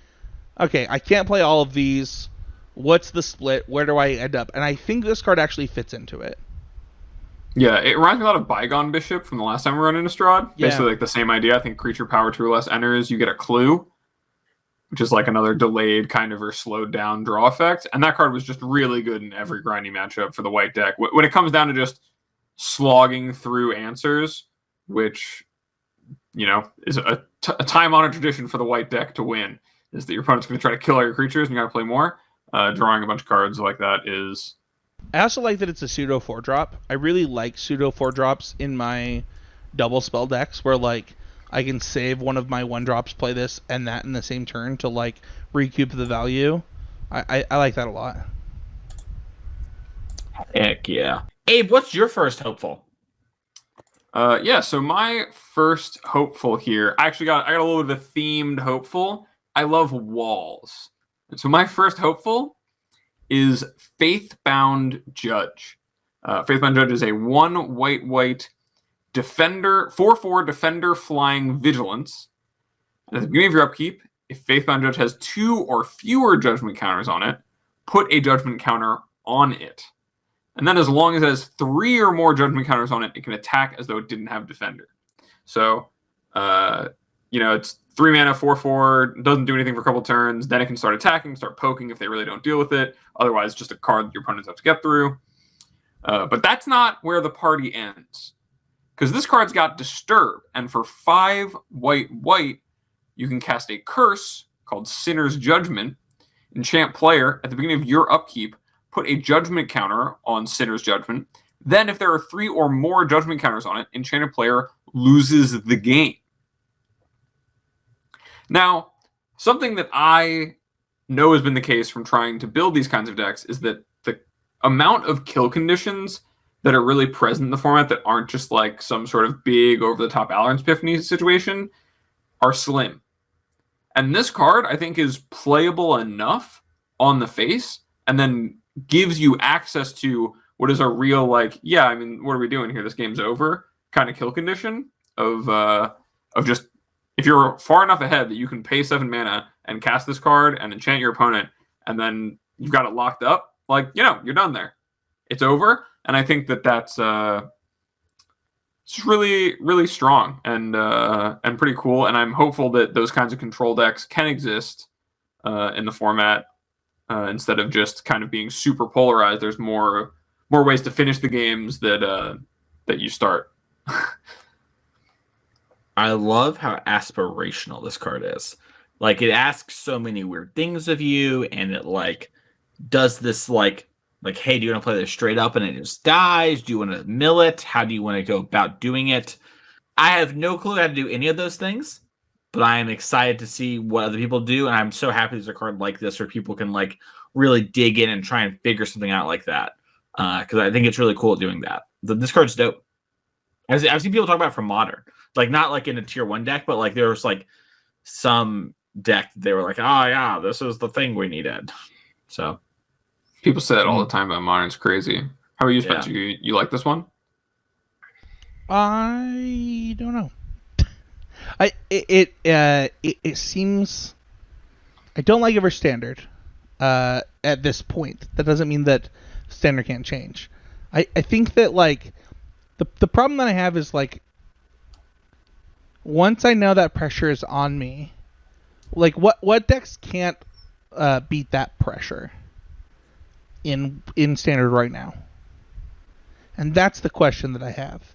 okay, I can't play all of these. What's the split? Where do I end up? And I think this card actually fits into it. Yeah, it reminds me a lot of Bygone Bishop from the last time we run in Innistrad. Yeah. Basically, like the same idea. I think creature power 2 or less enters, you get a clue, which is like another delayed kind of or slowed down draw effect. And that card was just really good in every grindy matchup for the white deck. When it comes down to just slogging through answers, which, you know, is a time-honored tradition for the white deck to win, is that your opponent's going to try to kill all your creatures and you got to play more. Drawing a bunch of cards like that is... I also like that it's a pseudo 4-drop. I really like pseudo 4-drops in my double spell decks where, like, I can save one of my 1-drops, play this and that in the same turn to, like, recoup the value. I like that a lot. Heck yeah. Abe, what's your first hopeful? So my first hopeful here, I got a little bit of a themed hopeful. I love walls. So my first hopeful is Faithbound Judge. Faithbound Judge is a 1 white defender, 4/4 defender flying vigilance. And at the beginning of your upkeep, if Faithbound Judge has 2 or fewer judgment counters on it, put a judgment counter on it. And then as long as it has 3 or more judgment counters on it, it can attack as though it didn't have defender. So, it's 3 mana, 4/4, doesn't do anything for a couple turns. Then it can start attacking, start poking if they really don't deal with it. Otherwise, just a card that your opponents have to get through. But that's not where the party ends. Because this card's got Disturb, and for 5 white, you can cast a curse called Sinner's Judgment. Enchant player, at the beginning of your upkeep, put a judgment counter on Sinner's Judgment. Then if there are 3 or more judgment counters on it, enchanted player loses the game. Now, something that I know has been the case from trying to build these kinds of decks is that the amount of kill conditions that are really present in the format that aren't just like some sort of big over-the-top Alrund's Epiphany situation are slim. And this card, I think, is playable enough on the face and then gives you access to what is a real, like, yeah, I mean, what are we doing here? This game's over kind of kill condition of just, if you're far enough ahead that you can pay 7 mana and cast this card and enchant your opponent, and then you've got it locked up, like, you're done there. It's over. And I think that's it's really, really strong and pretty cool. And I'm hopeful that those kinds of control decks can exist in the format instead of just kind of being super polarized. There's more ways to finish the games that you start. I love how aspirational this card is. Like, it asks so many weird things of you, and it like does this like, hey, do you want to play this straight up and it just dies? Do you want to mill it? How do you want to go about doing it? I have no clue how to do any of those things, but I am excited to see what other people do, and I'm so happy there's a card like this where people can like really dig in and try and figure something out like that. Because I think it's really cool at doing that. This card's dope. I've seen people talk about it from Modern. Like, not like in a tier 1 deck, but like there was like some deck they were like, oh yeah, this is the thing we needed. So people say that all the time about Modern's crazy. How about you, Spencer? Yeah. You like this one? I don't know. It seems, I don't like it for standard at this point. That doesn't mean that standard can't change. I think that like the problem that I have is like, once I know that pressure is on me, like what decks can't beat that pressure in standard right now? And that's the question that I have.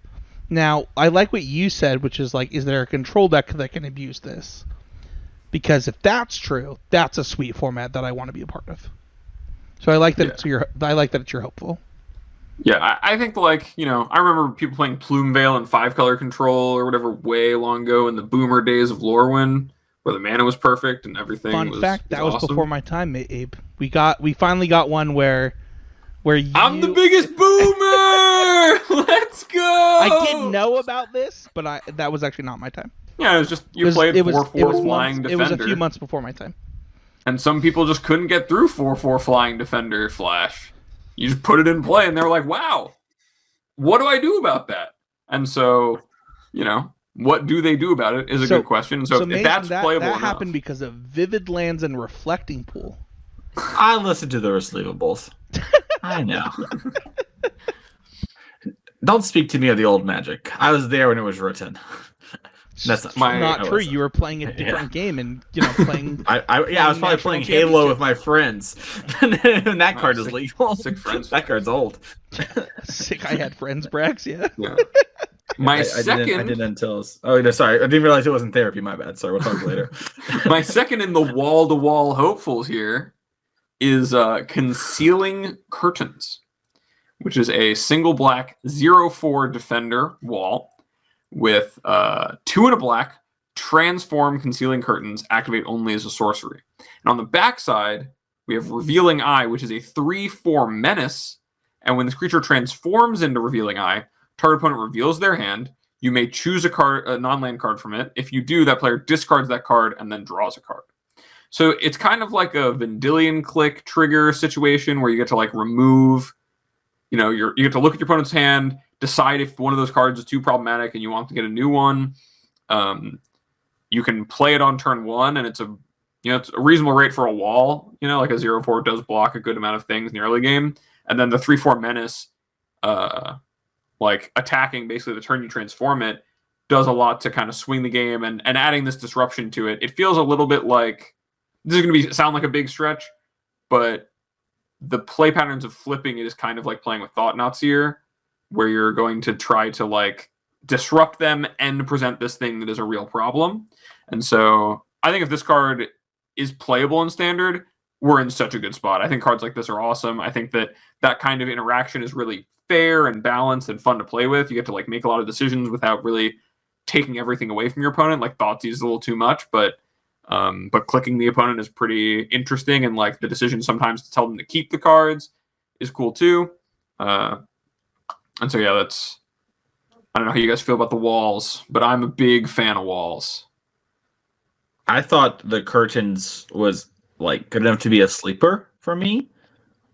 Now, I like what you said, which is like, is there a control deck that can abuse this? Because if that's true, that's a sweet format that I want to be a part of. So I like that it's your hopeful. Yeah, I think like, I remember people playing Plume Veil and 5-color control or whatever way long ago in the boomer days of Lorwyn, where the mana was perfect and everything. Fun fact, that was awesome. before my time, Abe. We finally got one where you... I'm the biggest boomer. Let's go. I didn't know about this, but that was actually not my time. Yeah, it was just you played 4/4 flying defender. It was a few months before my time. And some people just couldn't get through 4/4 flying defender flash. You just put it in play, and they were like, "Wow, what do I do about that?" And so, what do they do about it is a good question. So if that's playable that enough. happened because of Vivid Lands and Reflecting Pool. I listened to the receivables. I know. Don't speak to me of the old Magic. I was there when it was written. That's not true. You were playing a different game and playing. I was probably playing Halo with my friends, and that card is legal. Sick friends. That card's old. Sick. I had friends, Brax. Yeah. My I second. didn't until. Oh no, sorry. I didn't realize it wasn't therapy. My bad. Sorry. We'll talk later. My second in the wall-to-wall hopefuls here is Concealing Curtains, which is a single black 0/4 defender wall. With 2 and a black, transform Concealing Curtains, activate only as a sorcery. And on the backside, we have Revealing Eye, which is a 3/4 menace. And when this creature transforms into Revealing Eye, target opponent reveals their hand. You may choose a non-land card from it. If you do, that player discards that card and then draws a card. So it's kind of like a Vendilion Click trigger situation where you get to like remove, you get to look at your opponent's hand, decide if one of those cards is too problematic and you want to get a new one. You can play it on turn 1, and it's a reasonable rate for a wall. Like a 0/4 does block a good amount of things in the early game, and then the 3/4 menace, like attacking basically the turn you transform it, does a lot to kind of swing the game. And adding this disruption to it, it feels a little bit like this is going to sound like a big stretch, but the play patterns of flipping it is kind of like playing with Thought-Knot Seer, where you're going to try to like disrupt them and present this thing that is a real problem. And so I think if this card is playable in Standard, we're in such a good spot. I think cards like this are awesome. I think that kind of interaction is really fair and balanced and fun to play with. You get to like make a lot of decisions without really taking everything away from your opponent. Like Thoughtseize is a little too much, but clicking the opponent is pretty interesting. And like the decision sometimes to tell them to keep the cards is cool too. And so, yeah, I don't know how you guys feel about the walls, but I'm a big fan of walls. I thought the Curtains was like good enough to be a sleeper for me.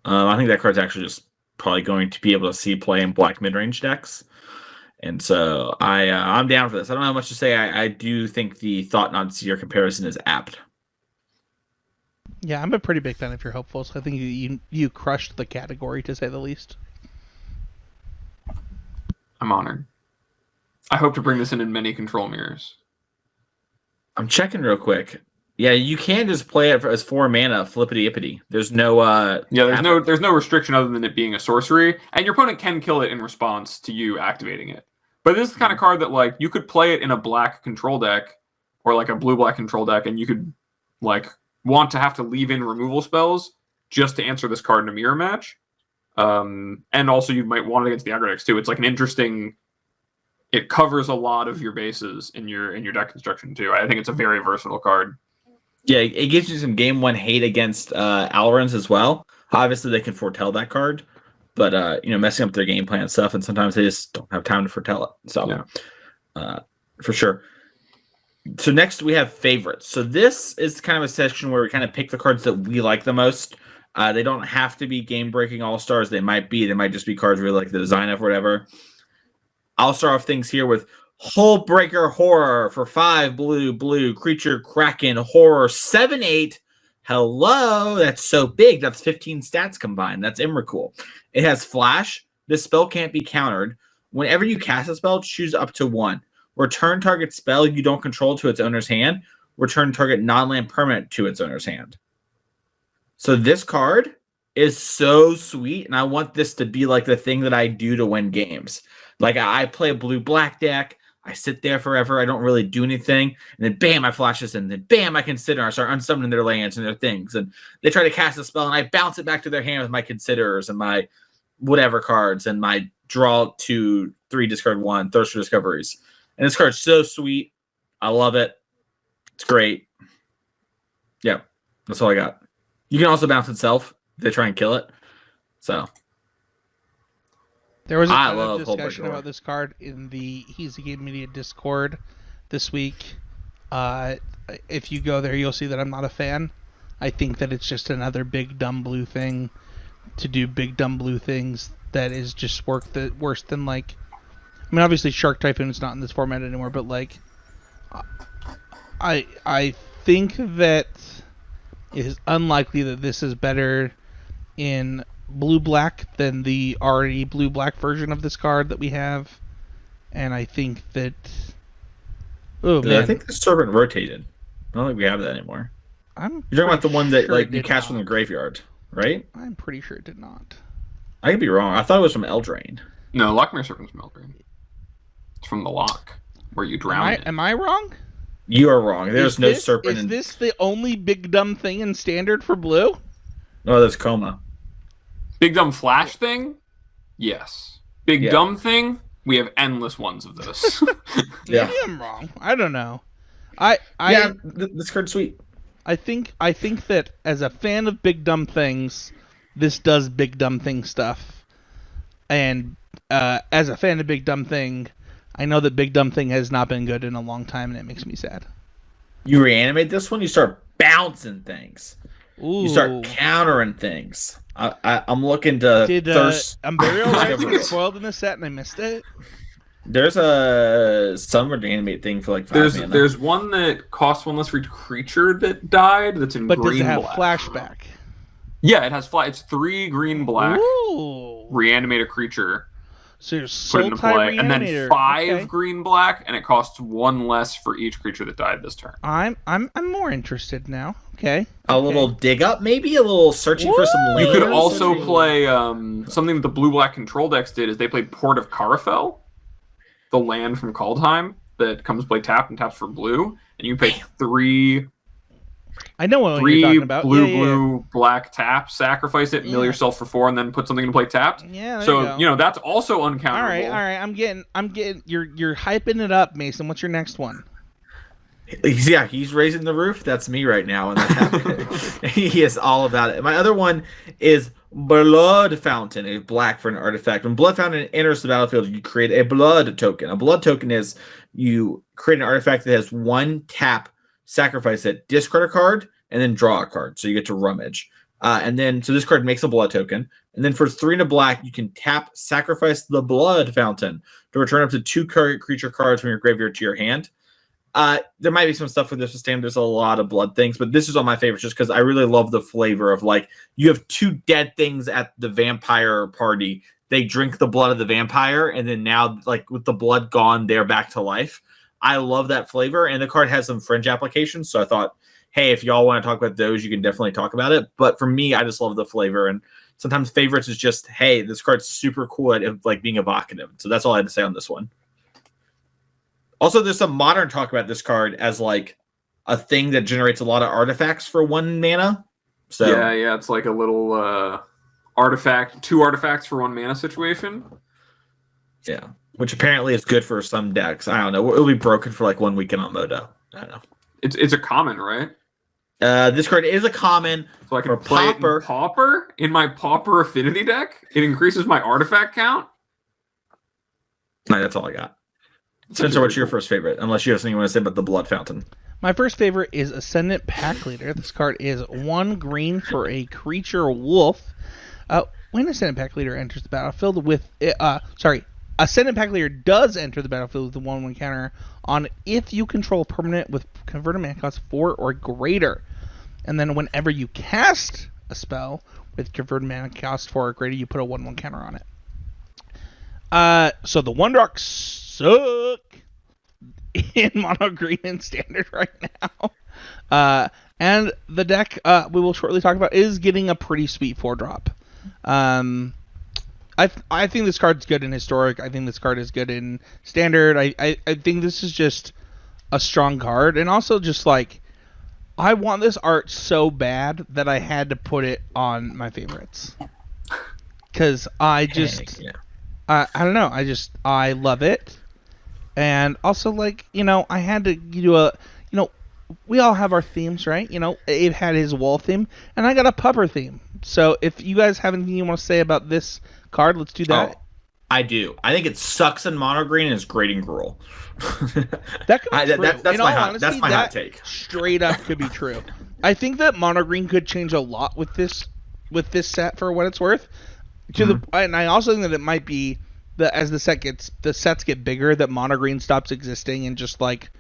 I think that card's actually just probably going to be able to see play in black mid-range decks. And so I'm down for this. I don't know how much to say. I do think the Thought-Knot Seer comparison is apt. Yeah, I'm a pretty big fan of your hopefuls. I think you crushed the category, to say the least. I'm honored. I hope to bring this in many control mirrors. I'm checking real quick. Yeah, you can just play it as 4 mana, flippity-ippity. There's no there's no restriction other than it being a sorcery, and your opponent can kill it in response to you activating it. But this is the kind of card that like you could play it in a black control deck or like a blue-black control deck, and you could like want to have to leave in removal spells just to answer this card in a mirror match. And also you might want it against the aggro decks too. It's like an interesting. It covers a lot of your bases in your deck construction too. I think it's a very versatile card. Yeah, it gives you some game 1 hate against Alrons as well. Obviously, they can foretell that card, but messing up their game plan and stuff, and sometimes they just don't have time to foretell it. So, for sure. So next we have favorites. So this is kind of a section where we kind of pick the cards that we like the most. They don't have to be game-breaking all-stars. They might just be cards we like the design of or whatever. I'll start off things here with Hullbreaker Horror for 5 blue creature Kraken Horror 7/8. Hello, that's so big. That's 15 stats combined. That's Emrakul. It has flash. This spell can't be countered. Whenever you cast a spell, choose up to 1. Return target spell you don't control to its owner's hand. Return target non-land permanent to its owner's hand. So this card is so sweet, and I want this to be like the thing that I do to win games. Like I play a blue-black deck, I sit there forever, I don't really do anything, and then bam, I flash this, and then bam, I consider, I start unsummoning their lands and their things, and they try to cast a spell, and I bounce it back to their hand with my considerers and my whatever cards, and my draw 2, 3, discard 1, thirst for discoveries. And this card's so sweet. I love it. It's great. Yeah, that's all I got. You can also bounce itself if they try and kill it. So there was a I ton of love discussion Holberg. about this card in the He's a Game Media Discord this week. If you go there, you'll see that I'm not a fan. I think that it's just another big dumb blue thing to do big dumb blue things that is just worse than, like, I mean, obviously Shark Typhoon is not in this format anymore, but like I think that it is unlikely that this is better in blue-black than the already blue-black version of this card that we have. And I think that... Oh, man. I think the Serpent rotated. I don't think we have that anymore. You're talking about the one that like you cast from the graveyard, right? I'm pretty sure it did not. I could be wrong. I thought it was from Eldraine. No, Lochmere Serpent's from Eldraine. It's from the lock, where you drown it. Am I wrong? You are wrong. There's no Serpent. Is this the only big dumb thing in Standard for blue? No, that's Coma. Big Dumb Flash thing? Yes. Big Dumb thing? We have endless ones of those. Yeah. Maybe I'm wrong. I don't know. This card's sweet. I think that as a fan of big dumb things, this does big dumb thing stuff. And as a fan of big dumb thing, I know that big dumb thing has not been good in a long time, and it makes me sad. You reanimate this one, you start bouncing things. Ooh. You start countering things. I'm looking to thirst. Burial Rising get spoiled in this set, and I missed it. There's some reanimate thing for like 5 mana. There's one that costs 1 less for each creature that died. That's in but green. But does it have black. flashback? Yeah, it has It's 3 green black. Ooh. Reanimate a creature. So you're put it into play, and then 5 okay. green black, and it costs 1 less for each creature that died this turn. I'm more interested now. Okay. A little dig up, maybe a little searching for some lands. You could also play something that the blue-black control decks did. Is they played Port of Carafel, the land from Kaldheim that comes play tapped and taps for blue, and you pay 3. I know what you're talking about. Blue, black tap, sacrifice it, mill yourself for 4, and then put something into play tapped. Yeah, so you know that's also uncounterable. All right. I'm getting. You're hyping it up, Mason. What's your next one? Yeah, he's raising the roof. That's me right now, and that's happening. He is all about it. My other one is Blood Fountain, a black for an artifact. When Blood Fountain enters the battlefield, you create a blood token. A blood token is you create an artifact that has 1 tap. Sacrifice it, discard a card, and then draw a card. So you get to rummage. So this card makes a blood token. And then for 3 and a black, you can tap, sacrifice the Blood Fountain to return up to 2 creature cards from your graveyard to your hand. There might be some stuff with this system. There's a lot of blood things, but this is on my favorites just because I really love the flavor of, like, you have 2 dead things at the vampire party. They drink the blood of the vampire, and then now, like, with the blood gone, they're back to life. I love that flavor, and the card has some fringe applications, so I thought, hey, if y'all want to talk about those, you can definitely talk about it. But for me, I just love the flavor, and sometimes favorites is just, hey, this card's super cool at like being evocative. So that's all I had to say on this one. Also, there's some modern talk about this card as like a thing that generates a lot of artifacts for 1 mana. So yeah, it's like a little artifact, 2 artifacts for 1 mana situation. Yeah. Which apparently is good for some decks. I don't know. It'll be broken for like 1 weekend on Modo. I don't know. It's a common, right? This card is a common. So I can play it in Pauper in my Pauper Affinity deck. It increases my artifact count. No, that's all I got. Spencer, what's your first favorite? Unless you have something you want to say about the Blood Fountain. My first favorite is Ascendant Pack Leader. This card is 1 green for a creature wolf. When Ascendant Pack Leader enters the battlefield with... Ascendant Pack Leader does enter the battlefield with a 1/1 counter on if you control a permanent with converted mana cost 4 or greater. And then whenever you cast a spell with converted mana cost 4 or greater, you put a 1/1 counter on it. So the Wondrocks suck in mono green and standard right now. And the deck we will shortly talk about is getting a pretty sweet 4-drop. I think this card's good in Historic. I think this card is good in Standard. I think this is just a strong card. And also just like, I want this art so bad that I had to put it on my favorites. Because I just... I don't know. I love it. And also, like, I had to do a... we all have our themes, right? Abe had his wall theme, and I got a pupper theme. So if you guys have anything you want to say about this card, let's do that. Oh, I do. I think it sucks in mono green and is great in Gruul. That could be true. That's my hot take. Straight up could be true. I think that mono green could change a lot with this set for what it's worth. And I also think that it might be that as the sets get bigger, that mono green stops existing and just like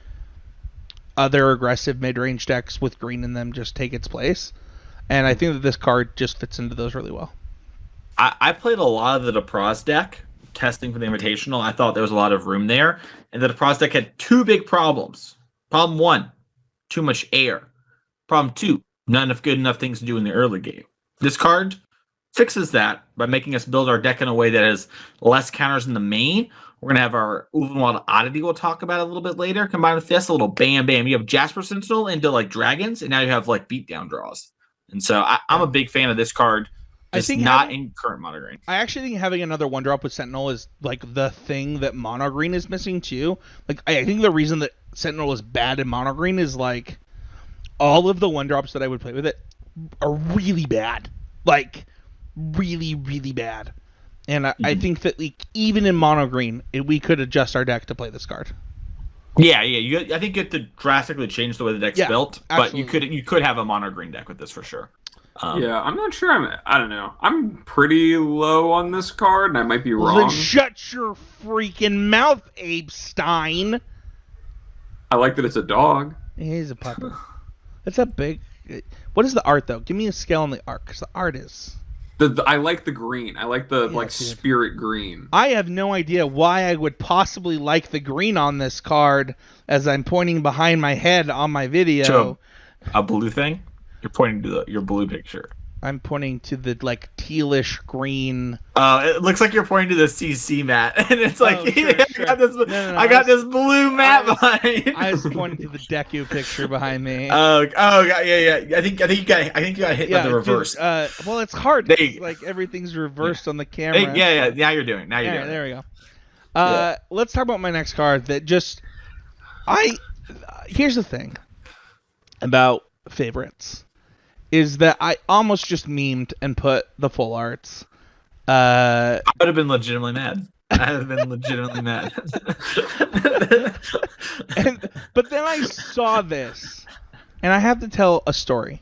other aggressive mid-range decks with green in them just take its place. And I think that this card just fits into those really well. I played a lot of the DePraz deck, testing for the Invitational. I thought there was a lot of room there. And the DePraz deck had two big problems. Problem 1, too much air. Problem 2, not enough good enough things to do in the early game. This card fixes that by making us build our deck in a way that has less counters in the main. We're going to have our Ulvenwald Oddity we'll talk about a little bit later. Combined with this, a little bam, bam. You have Jasper Sentinel into like dragons, and now you have like beatdown draws. And so I'm a big fan of this card. Just not in current mono green. I actually think having another 1-drop with Sentinel is like the thing that mono green is missing too. Like I think the reason that Sentinel is bad in mono green is like all of the 1-drops that I would play with it are really bad. Like really, really bad. And I think that like, even in mono green, we could adjust our deck to play this card. Yeah. I think you have to drastically change the way the deck's built, absolutely. But you could have a mono green deck with this for sure. I'm not sure. I don't know. I'm pretty low on this card, and I might be wrong. Then shut your freaking mouth, Abe Stein. I like that it's a dog. He's a puppy. It's a big... What is the art, though? Give me a scale on the art, because the art is... I like the green. I like the spirit green. I have no idea why I would possibly like the green on this card as I'm pointing behind my head on my video. So, a blue thing? You're pointing to your blue picture. I'm pointing to the like tealish green. It looks like you're pointing to the CC mat, and it's like sure. I got this blue mat behind. I was pointing to the Deku picture behind me. Yeah. I think you got hit with the reverse. Well, it's hard. Like everything's reversed on the camera. Yeah. Now you're doing. There we go. Let's talk about my next card. Here's the thing about favorites. Is that I almost just memed and put the full arts. I would have been legitimately mad. But then I saw this, and I have to tell a story.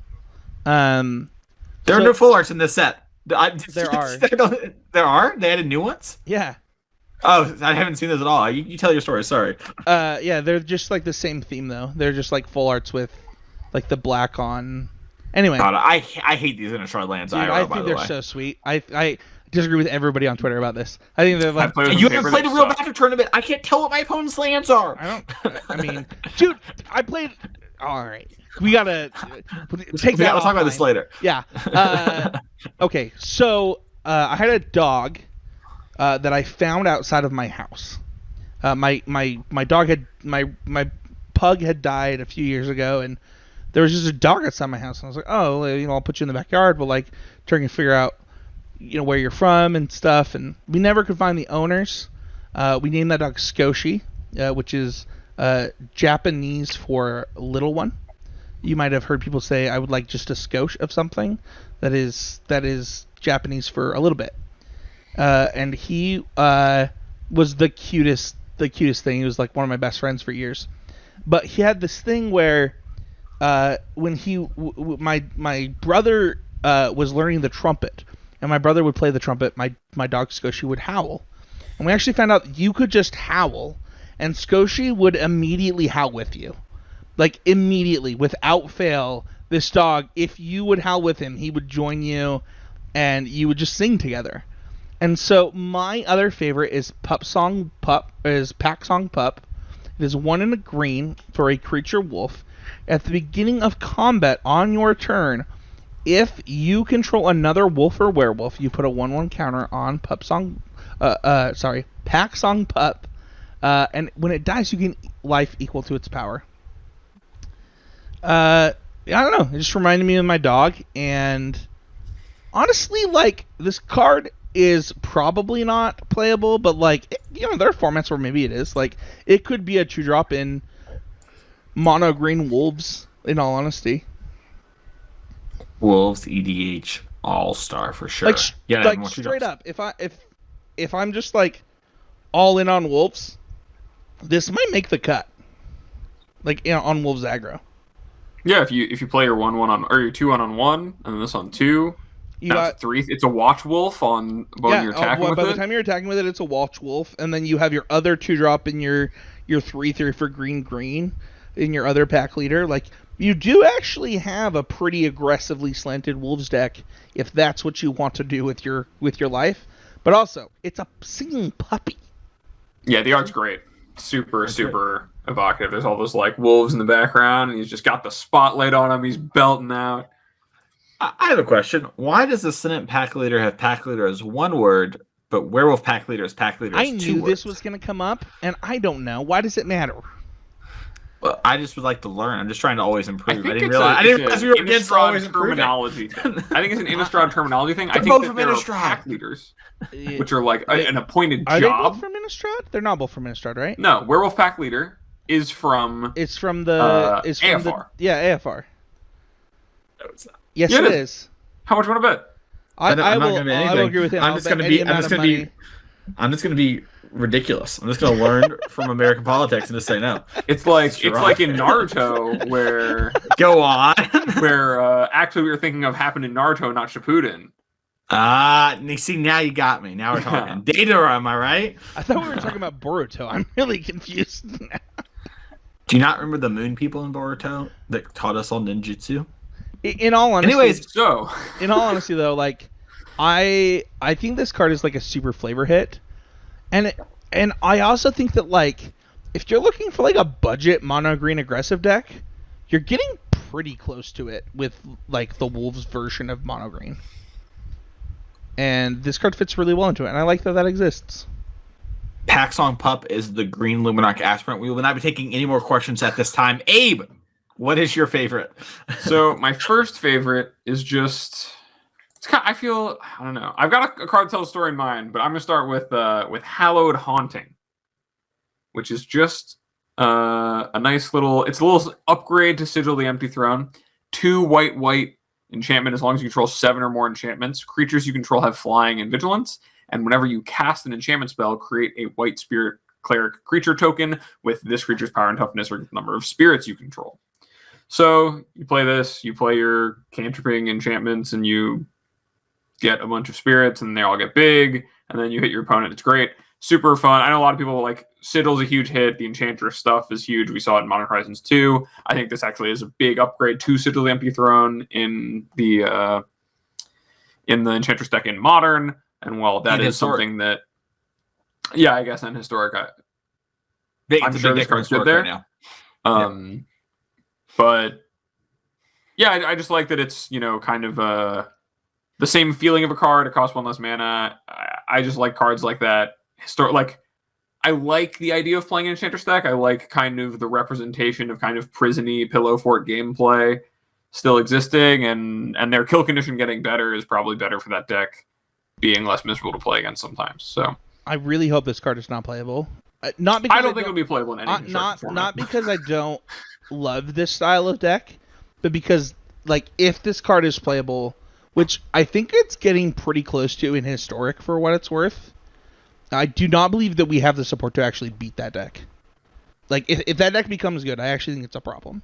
There are no full arts in this set. There are. There are? They added new ones? Yeah. Oh, I haven't seen this at all. You tell your story. Sorry. Yeah, they're just like the same theme though. They're just like full arts with, like the black on. Anyway, God, I hate these Innistrad lands. Dude, I think they're so sweet. I disagree with everybody on Twitter about this. I think they're like... You haven't played a real Magic tournament. I can't tell what my opponent's lands are. I mean, dude, I played... All right. We gotta take that. We'll talk about this later. Yeah. Okay, so I had a dog that I found outside of my house. My dog had... My pug had died a few years ago, and there was just a dog outside my house, and I was like, oh, I'll put you in the backyard, but like trying to figure out, where you're from and stuff, and we never could find the owners. We named that dog Skoshi, which is Japanese for little one. You might have heard people say, I would like just a skosh of something. That is Japanese for a little bit. And he was the cutest thing. He was like one of my best friends for years. But he had this thing where when my brother was learning the trumpet, and my brother would play the trumpet, my dog Skoshi would howl. And we actually found out you could just howl, and Skoshi would immediately howl with you. Like, immediately, without fail, this dog, if you would howl with him, he would join you, and you would just sing together. And so my other favorite is Pack Song Pup. It is 1 and a green for a creature wolf. At the beginning of combat on your turn, if you control another wolf or werewolf, you put a 1/1 counter on Pack Song Pup, and when it dies, you gain life equal to its power. I don't know. It just reminded me of my dog, and honestly, like, this card is probably not playable, but, like, there are formats where maybe it is. Like, it could be a 2-drop in mono green wolves, in all honesty. Wolves EDH All-Star for sure. Like, straight up, if I'm just, like, all in on wolves, this might make the cut. Like, on wolves aggro. Yeah, if you play your 1/1 on, or your 2/1 on 1, and then this on 2, you got 3. It's a watch wolf on when you're attacking with by it. the time you're attacking with it, it's a watch wolf, and then you have your other 2-drop in your 3/3 for green in your other pack leader. Like, you do actually have a pretty aggressively slanted wolves deck if that's what you want to do with your life. But also, it's a singing puppy. Yeah, the art's great. Super evocative. There's all those, like, wolves in the background, and he's just got the spotlight on him. He's belting out. I have a question. Why does Ascendant Pack Leader have Pack Leader as 1 word, but Werewolf Pack Leader is Pack Leader as 2 words? I knew this was going to come up, and I don't know. Why does it matter? Well, I just would like to learn. I'm just trying to always improve. I didn't realize we were against always terminology thing. I think it's an Innistrad terminology thing. I think both that from there are Innistrad. pack leaders, which are like an appointed Are job. they both from Innistrad? They're not both from Innistrad, right? No, Werewolf Pack Leader is from... It's from the... AFR. AFR. No, it's not. Yes, Yeah, it it is. How much you want to bet? I will agree with him. I'm just going to be ridiculous. I'm just going to learn from American politics and just say no. It's like in Naruto where Go on. where actually we were thinking of happened in Naruto, not Shippuden. See, now you got me. Now we're talking. Data, am I right? I thought we were talking about Boruto. I'm really confused now. Do you not remember the moon people in Boruto that taught us all ninjutsu? In all honesty, In all honesty, though, like, I think this card is like a super flavor hit, and I also think that, like, if you're looking for like a budget mono green aggressive deck, you're getting pretty close to it with, like, the Wolves version of mono green, and this card fits really well into it, and I like that exists. Pack Song Pup is the green Luminarch aspirant. We will not be taking any more questions at this time. Abe, what is your favorite? So my first favorite is just... I don't know. I've got a card to tell a story in mind, but I'm going to start with Hallowed Haunting, which is just a nice little... It's a little upgrade to Sigil the Empty Throne. 2 white enchantment as long as you control 7 or more enchantments. Creatures you control have flying and vigilance. And whenever you cast an enchantment spell, create a white spirit cleric creature token with this creature's power and toughness or the number of spirits you control. So you play this, you play your cantripping enchantments, and you get a bunch of spirits, and they all get big, and then you hit your opponent. It's great. Super fun. I know a lot of people like Sigil's a huge hit. The Enchantress stuff is huge. We saw it in Modern Horizons 2. I think this actually is a big upgrade to Sigil the Empty Throne in the Enchantress deck in Modern. And while that is historic. Something that... Yeah, I guess in Historic. I'm sure this card's good there. Right now. But yeah, I just like that it's, kind of the same feeling of a card. It costs 1 less mana. I just like cards like that. I like the idea of playing an Enchantress deck. I like kind of the representation of kind of prison-y pillow fort gameplay still existing, and their kill condition getting better is probably better for that deck being less miserable to play against sometimes. So I really hope this card is not playable. Not because I don't think it'll be playable in any not because I don't love this style of deck, but because, like, if this card is playable, which I think it's getting pretty close to in Historic for what it's worth, I do not believe that we have the support to actually beat that deck. Like, if that deck becomes good, I actually think it's a problem.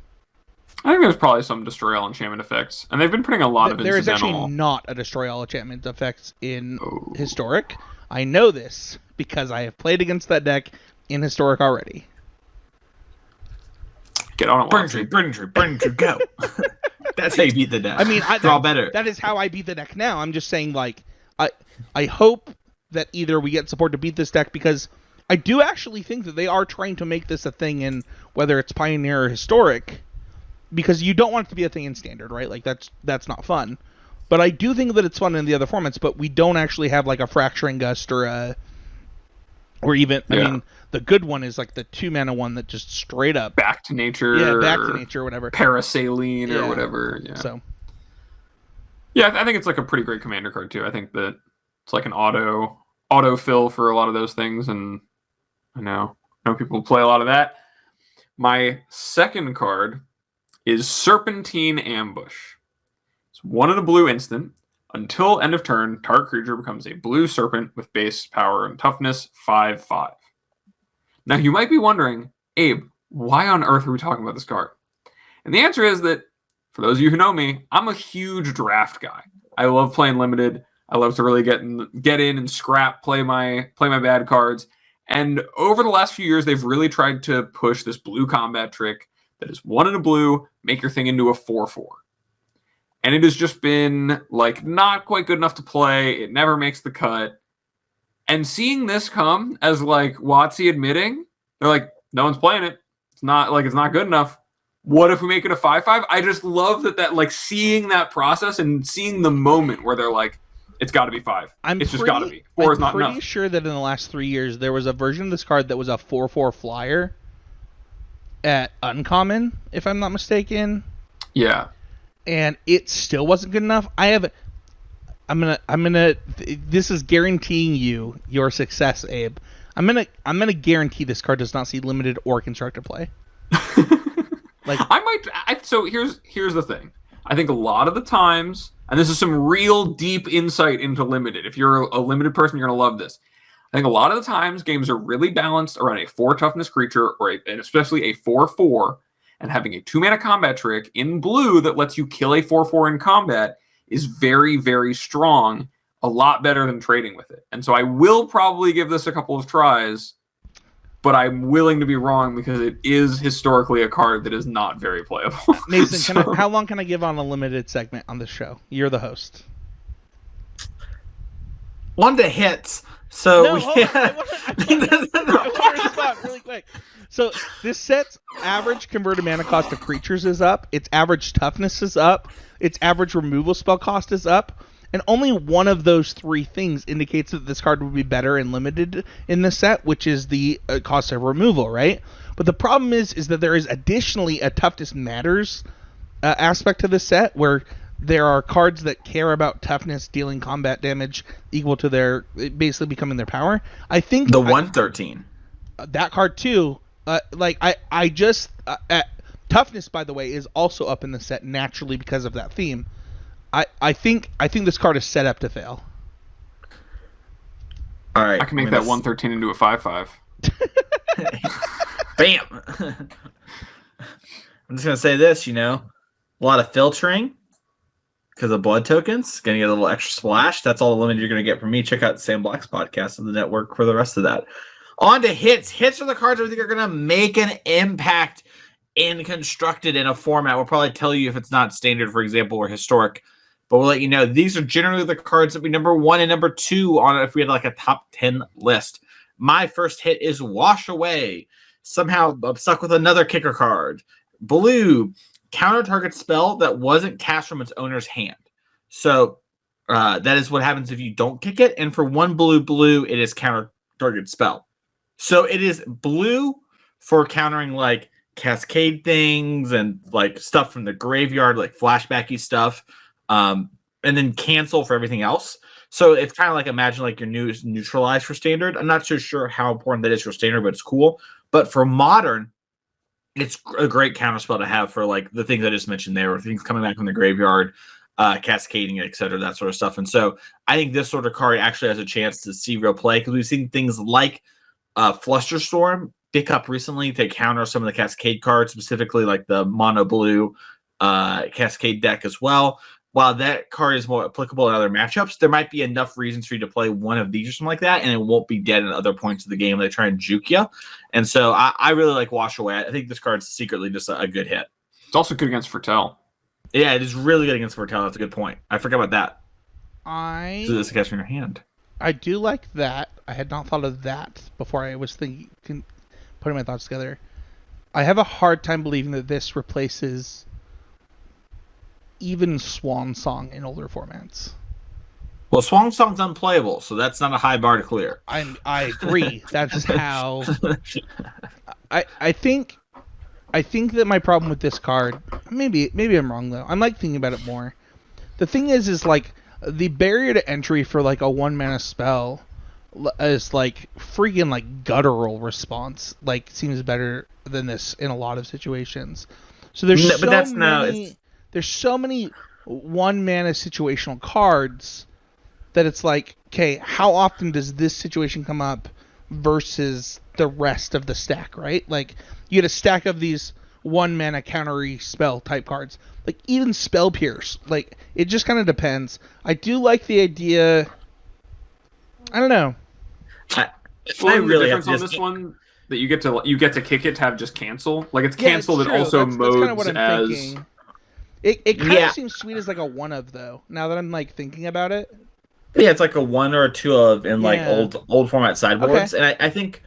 I think there's probably some Destroy All enchantment effects, and they've been putting a lot of There is incidental... actually not a Destroy All enchantment effects in Historic. I know this because I have played against that deck in Historic already. Get on it, Burn tree, go. That's how you beat the deck. I mean, draw better. That is how I beat the deck now. I'm just saying, like, I hope that either we get support to beat this deck, because I do actually think that they are trying to make this a thing in whether it's Pioneer or Historic, because you don't want it to be a thing in Standard, right? Like that's not fun. But I do think that it's fun in the other formats, but we don't actually have like a Fracturing Gust or even, I mean, the good one is like the 2-mana one that just straight up Back to Nature. Yeah, Back to Nature or whatever. Parasaline or whatever. Yeah. So. Yeah, I think it's like a pretty great commander card too. I think that it's like an auto fill for a lot of those things, and I know people play a lot of that. My second card is Serpentine Ambush. It's 1 and a blue instant. Until end of turn, target creature becomes a blue serpent with base power and toughness 5/5. Now you might be wondering, Abe, why on earth are we talking about this card? And the answer is that, for those of you who know me, I'm a huge draft guy. I love playing limited. I love to really get in and scrap, play my bad cards. And over the last few years, they've really tried to push this blue combat trick that is 1 and a blue, make your thing into a 4/4. And it has just been like not quite good enough to play. It never makes the cut. And seeing this come as like WotC admitting, they're like, no one's playing it. It's not good enough. What if we make it a 5/5? I just love that like seeing that process and seeing the moment where they're like, it's got to be 5. It's just got to be. 4 is not enough. I'm pretty sure that in the last 3 years there was a version of this card that was a 4/4 flyer at Uncommon, if I'm not mistaken. Yeah. And it still wasn't good enough. I'm gonna this is guaranteeing you your success, Abe. I'm gonna guarantee this card does not see limited or constructed play. Like so here's the thing. I think a lot of the times, and this is some real deep insight into limited. If you're a limited person, you're gonna love this. I think a lot of the times games are really balanced around a 4 toughness creature and especially a 4/4. And having a 2-mana combat trick in blue that lets you kill a 4/4 in combat is very, very strong. A lot better than trading with it. And so I will probably give this a couple of tries, but I'm willing to be wrong because it is historically a card that is not very playable. Mason, how long can I give on a limited segment on this show? You're the host. 1 to hits. So no, I want to respond really quick. So this set's average converted mana cost of creatures is up. Its average toughness is up. Its average removal spell cost is up. And only one of those 3 things indicates that this card would be better and limited in this set, which is the cost of removal, right? But the problem is that there is additionally a toughness matters aspect to this set where there are cards that care about toughness dealing combat damage equal to their basically becoming their power. I think the 113. That card too. Toughness, by the way, is also up in the set naturally because of that theme. I think this card is set up to fail. All right, I can make that 113 into a 5/5. Bam. I'm just gonna say this, a lot of filtering because of blood tokens. Gonna get a little extra splash. That's all the limited you're gonna get from me. Check out Sam Black's podcast on the network for the rest of that. On to hits. Hits are the cards I think are going to make an impact in constructed in a format. We'll probably tell you if it's not standard, for example, or historic. But we'll let you know. These are generally the cards that be number 1 and number 2 on it if we had like a top 10 list. My first hit is Wash Away. Somehow I'm stuck with another kicker card. Blue. Counter target spell that wasn't cast from its owner's hand. So that is what happens if you don't kick it. And for 1 blue, it is counter target spell. So it is blue for countering like cascade things and like stuff from the graveyard, like flashbacky stuff, and then cancel for everything else. So it's kind of like imagine like your news neutralized for standard. I'm not so sure how important that is for standard, but it's cool. But for modern, it's a great counter spell to have for like the things I just mentioned there, or things coming back from the graveyard, cascading, etc., that sort of stuff. And so I think this sort of card actually has a chance to see real play because we've seen things like Flusterstorm pick up recently to counter some of the Cascade cards, specifically like the mono blue Cascade deck as well. While that card is more applicable in other matchups, there might be enough reasons for you to play one of these or something like that, and it won't be dead in other points of the game. They try and juke you. And so I really like Wash Away. I think this card's secretly just a good hit. It's also good against Foretell. Yeah, it is really good against Foretell. That's a good point. I forgot about that. So this is a catch in your hand. I do like that. I had not thought of that before I was putting my thoughts together. I have a hard time believing that this replaces even Swan Song in older formats. Well, Swan Song's unplayable, so that's not a high bar to clear. I agree. That's how. I think that my problem with this card, maybe I'm wrong though. I'm like thinking about it more. The thing is like the barrier to entry for like a 1 mana spell is like freaking like guttural response. Like seems better than this in a lot of situations. So there's there's so many 1 mana situational cards that it's like, okay, how often does this situation come up versus the rest of the stack, right? Like, you get a stack of these 1 mana countery spell type cards. Like, even Spell Pierce. Like, it just kind of depends. I do like the idea... I don't know. I really have on this one that you get to kick it to have just cancel. Like, it's cancel that also modes as... Thinking. It kind of seems sweet as like a 1-of, though, now that I'm like thinking about it. Yeah, it's like a 1 or a 2 of in like old format sideboards, okay. And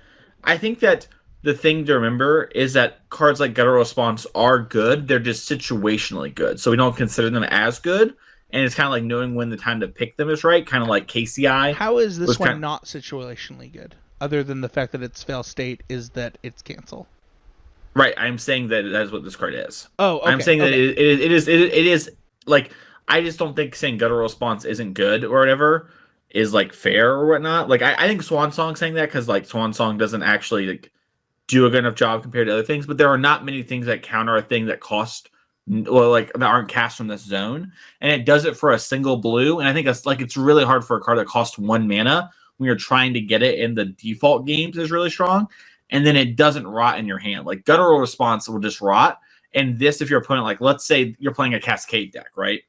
I think that the thing to remember is that cards like Guttural Response are good. They're just situationally good, so we don't consider them as good. And it's kind of like knowing when the time to pick them is right, kind of like KCI. How is this one not situationally good, other than the fact that its fail state is that it's cancel? Right, I'm saying that is what this card is. Oh, okay. I'm saying that it is like. I just don't think saying Guttural Response isn't good or whatever is like fair or whatnot. Like I think Swan Song saying that because like Swan Song doesn't actually like do a good enough job compared to other things, but there are not many things that counter a thing that cost that aren't cast from this zone, and it does it for a single blue. And I think that's like it's really hard for a card that costs 1 mana when you're trying to get it in the default games is really strong, and then it doesn't rot in your hand. Like Guttural Response will just rot, and this if your opponent like let's say you're playing a Cascade deck, right?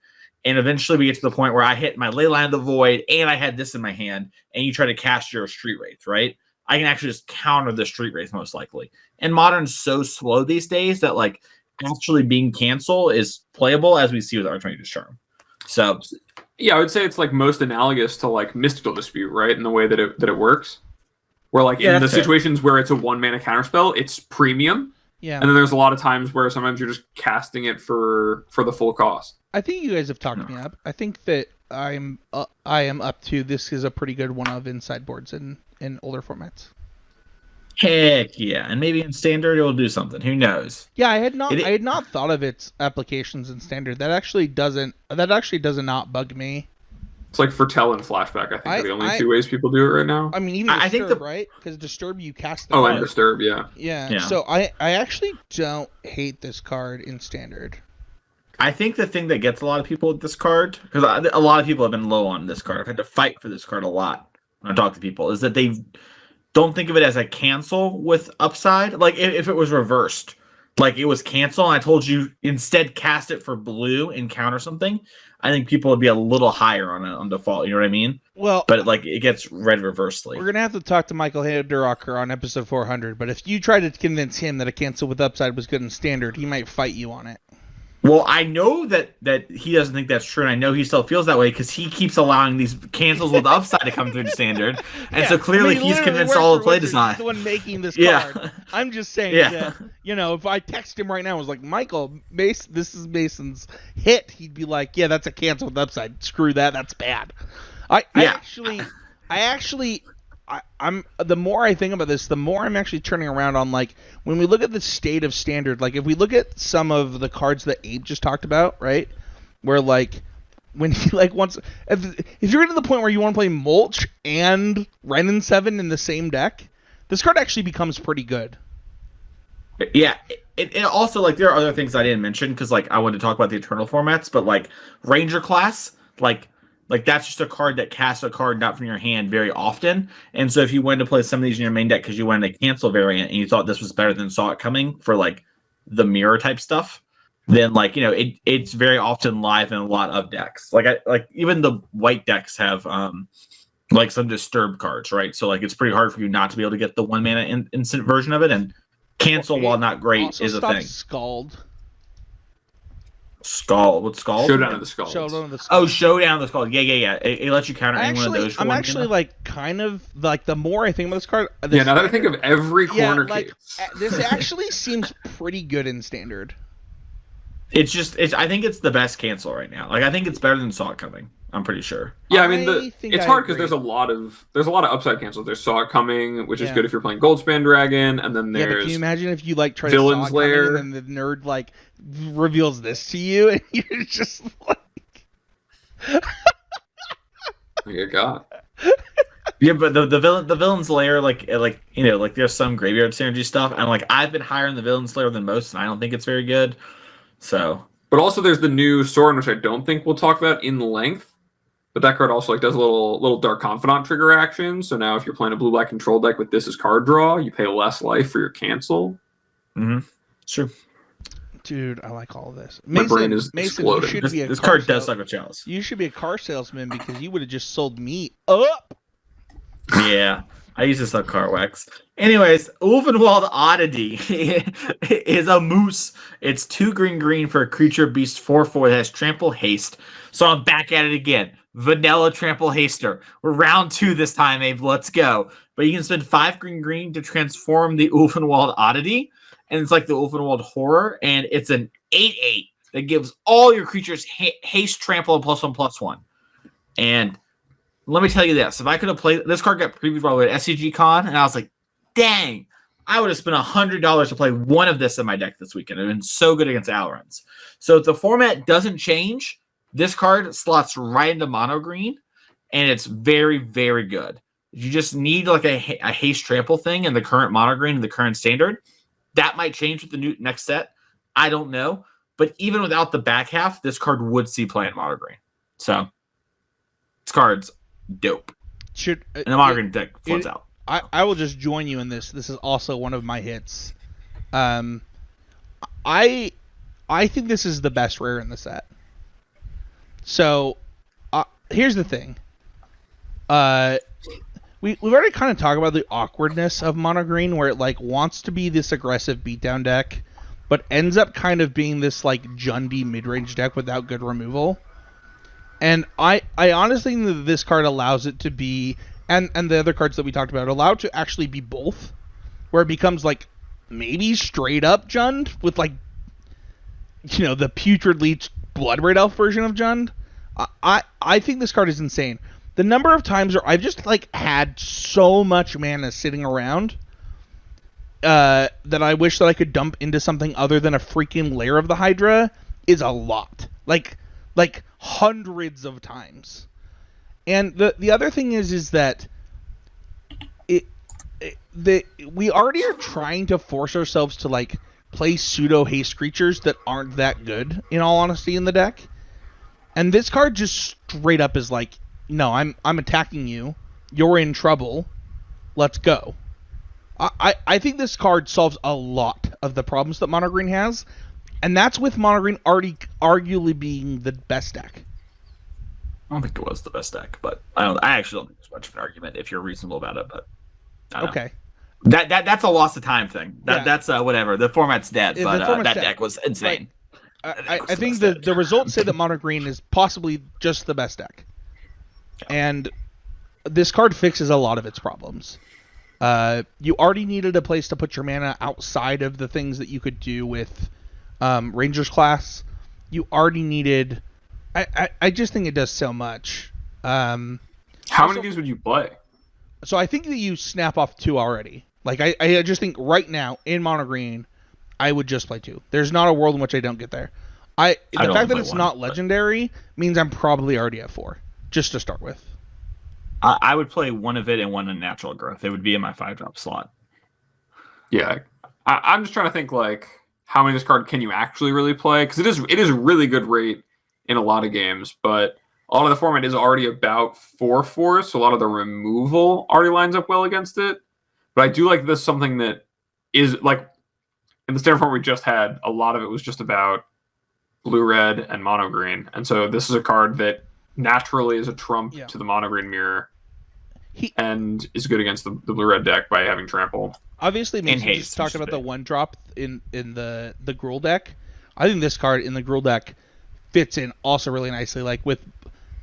And eventually we get to the point where I hit my Leyline of the Void and I had this in my hand and you try to cast your Street Wraith, right? I can actually just counter the Street Wraith most likely. And Modern's so slow these days that like actually being cancel is playable as we see with Archmage's Charm. So yeah, I would say it's like most analogous to like Mystical Dispute, right? In the way that it works. Where like in the situations where it's a 1 mana counterspell, it's premium. Yeah. And then there's a lot of times where sometimes you're just casting it for the full cost. I think you guys have talked me up. I think that I am up to this is a pretty good 1-of in sideboards in older formats. Heck yeah, and maybe in standard it will do something. Who knows? Yeah, I had not thought of its applications in standard. That actually does not bug me. It's like Foretell and Flashback. I think are the only 2 ways people do it right now. I mean, even Disturb, right? Because Disturb you cast the card. and Disturb, yeah. Yeah. So I actually don't hate this card in standard. I think the thing that gets a lot of people with this card, because a lot of people have been low on this card, I've had to fight for this card a lot when I talk to people, is that they don't think of it as a cancel with upside. Like if it was reversed, like it was cancel and I told you instead cast it for blue and counter something, I think people would be a little higher on default. You know what I mean? Well, but like it gets read reversely. We're gonna have to talk to Michael Hederacher on episode 400. But if you try to convince him that a cancel with upside was good in standard, he might fight you on it. Well, I know that he doesn't think that's true, and I know he still feels that way because he keeps allowing these cancels with upside to come through the standard, and so clearly he's convinced all the play design. He's the one making this card. I'm just saying that, if I text him right now, I was like, Michael, this is Mason's hit, he'd be like, yeah, that's a cancel with upside. Screw that, that's bad. I'm the more I think about this, the more I'm actually turning around on like when we look at the state of standard, like if we look at some of the cards that Abe just talked about, right? Where like when he like wants if you're getting to the point where you want to play Mulch and Wrenn and 7 in the same deck, this card actually becomes pretty good. Yeah, it also like there are other things I didn't mention because like I wanted to talk about the Eternal formats, but like Ranger class, like that's just a card that casts a card not from your hand very often. And so if you wanted to play some of these in your main deck because you wanted a cancel variant and you thought this was better than Saw It Coming for like the mirror type stuff, then like, it's very often live in a lot of decks. Like even the white decks have like some Disturb cards, right? So like it's pretty hard for you not to be able to get the 1 mana instant version of it, and cancel while not great is a thing. Scald. What's Scald? Showdown of the Skulls. Showdown of the Oh, Skulls. Showdown of the Scald. Yeah. It lets you counter any one of those. I'm actually like kind of like the more I think about this card. Now that I think of every corner like case, this actually seems pretty good in standard. I think it's the best cancel right now. Like I think it's better than Saw It Coming. I'm pretty sure. Yeah, I mean it's hard because there's a lot of upside cancels. There's Saw It Coming, which is good if you're playing Goldspan Dragon, and then there's but can you imagine if you like try Villain's to Saw It Lair, Coming and then the nerd like reveals this to you, and you're just like, oh God. Yeah, but the Villain's Lair, like there's some graveyard synergy stuff, and like I've been higher in the Villain's Lair than most, and I don't think it's very good. So, but also there's the new Sorin, which I don't think we'll talk about in length. But that card also like does a little Dark Confidant trigger action. So now if you're playing a blue-black control deck with this as card draw, you pay less life for your cancel. Mm-hmm. Sure. Dude, I like all of this. My brain is exploding. This card does suck with Chalice. You should be a car salesman because you would have just sold me up. Yeah, I use this on Carwax. Anyways, Ulvenwald Oddity is a moose. It's 2 green for a creature beast 4/4 that has trample haste. So I'm back at it again. Vanilla Trample Haster. We're round 2 this time, Abe. Let's go. But you can spend 5 green to transform the Ulvenwald Oddity. And it's like the Ulvenwald Horror. And it's an 8/8 that gives all your creatures haste, trample, and +1/+1. And let me tell you this. If I could have played... This card got previewed probably at SCG Con. And I was like, dang. I would have spent $100 to play one of this in my deck this weekend. It would have been so good against Alrons. So if the format doesn't change... This card slots right into mono green, and it's very, very good. If you just need like a haste trample thing in the current mono green and the current standard, that might change with the new next set. I don't know. But even without the back half, this card would see play in mono green. So this card's dope. And the mono green deck floats out. I will just join you in this. This is also one of my hits. I think this is the best rare in the set. So, here's the thing. We've already kind of talked about the awkwardness of mono green, where it like wants to be this aggressive beatdown deck, but ends up kind of being this like Jundy mid-range deck without good removal. And I honestly think that this card allows it to be, and the other cards that we talked about, allow it to actually be both, where it becomes like maybe straight up Jund with like, the Putrid Leech Blood Red Elf version of Jund. I think this card is insane. The number of times where I've just like had so much mana sitting around that I wish that I could dump into something other than a freaking Lair of the Hydra is a lot. Like hundreds of times. And the other thing is that we already are trying to force ourselves to like play pseudo haste creatures that aren't that good, in all honesty, in the deck. And this card just straight up is like, no, I'm attacking you. You're in trouble. Let's go. I think this card solves a lot of the problems that mono green has, and that's with mono green already arguably being the best deck. I don't think it was the best deck, but I actually don't think there's much of an argument if you're reasonable about it. But okay. That's a loss of time thing. That's whatever. The format's dead, but that deck was insane. I think the results say that mono green is possibly just the best deck, and this card fixes a lot of its problems. You already needed a place to put your mana outside of the things that you could do with Ranger's class. You already needed. I just think it does so much. How many of these would you play? So I think that you snap off 2 already. Like, I just think right now, in mono green, I would just play 2. There's not a world in which I don't get there. The fact that it's not legendary means I'm probably already at 4, just to start with. I would play 1 of it and 1 in natural growth. It would be in my 5-drop slot. Yeah. I'm just trying to think, like, how many of this card can you actually really play? Because it is a really good rate in a lot of games, but a lot of the format is already about 4/4, so a lot of the removal already lines up well against it. But I do like this something that is like in the standard form we just had, a lot of it was just about blue-red and mono-green. And so this is a card that naturally is a trump to the mono-green mirror and is good against the blue-red deck by having trample. Obviously, Mason just talked about the 1-drop in the Gruul deck. I think this card in the Gruul deck fits in also really nicely. Like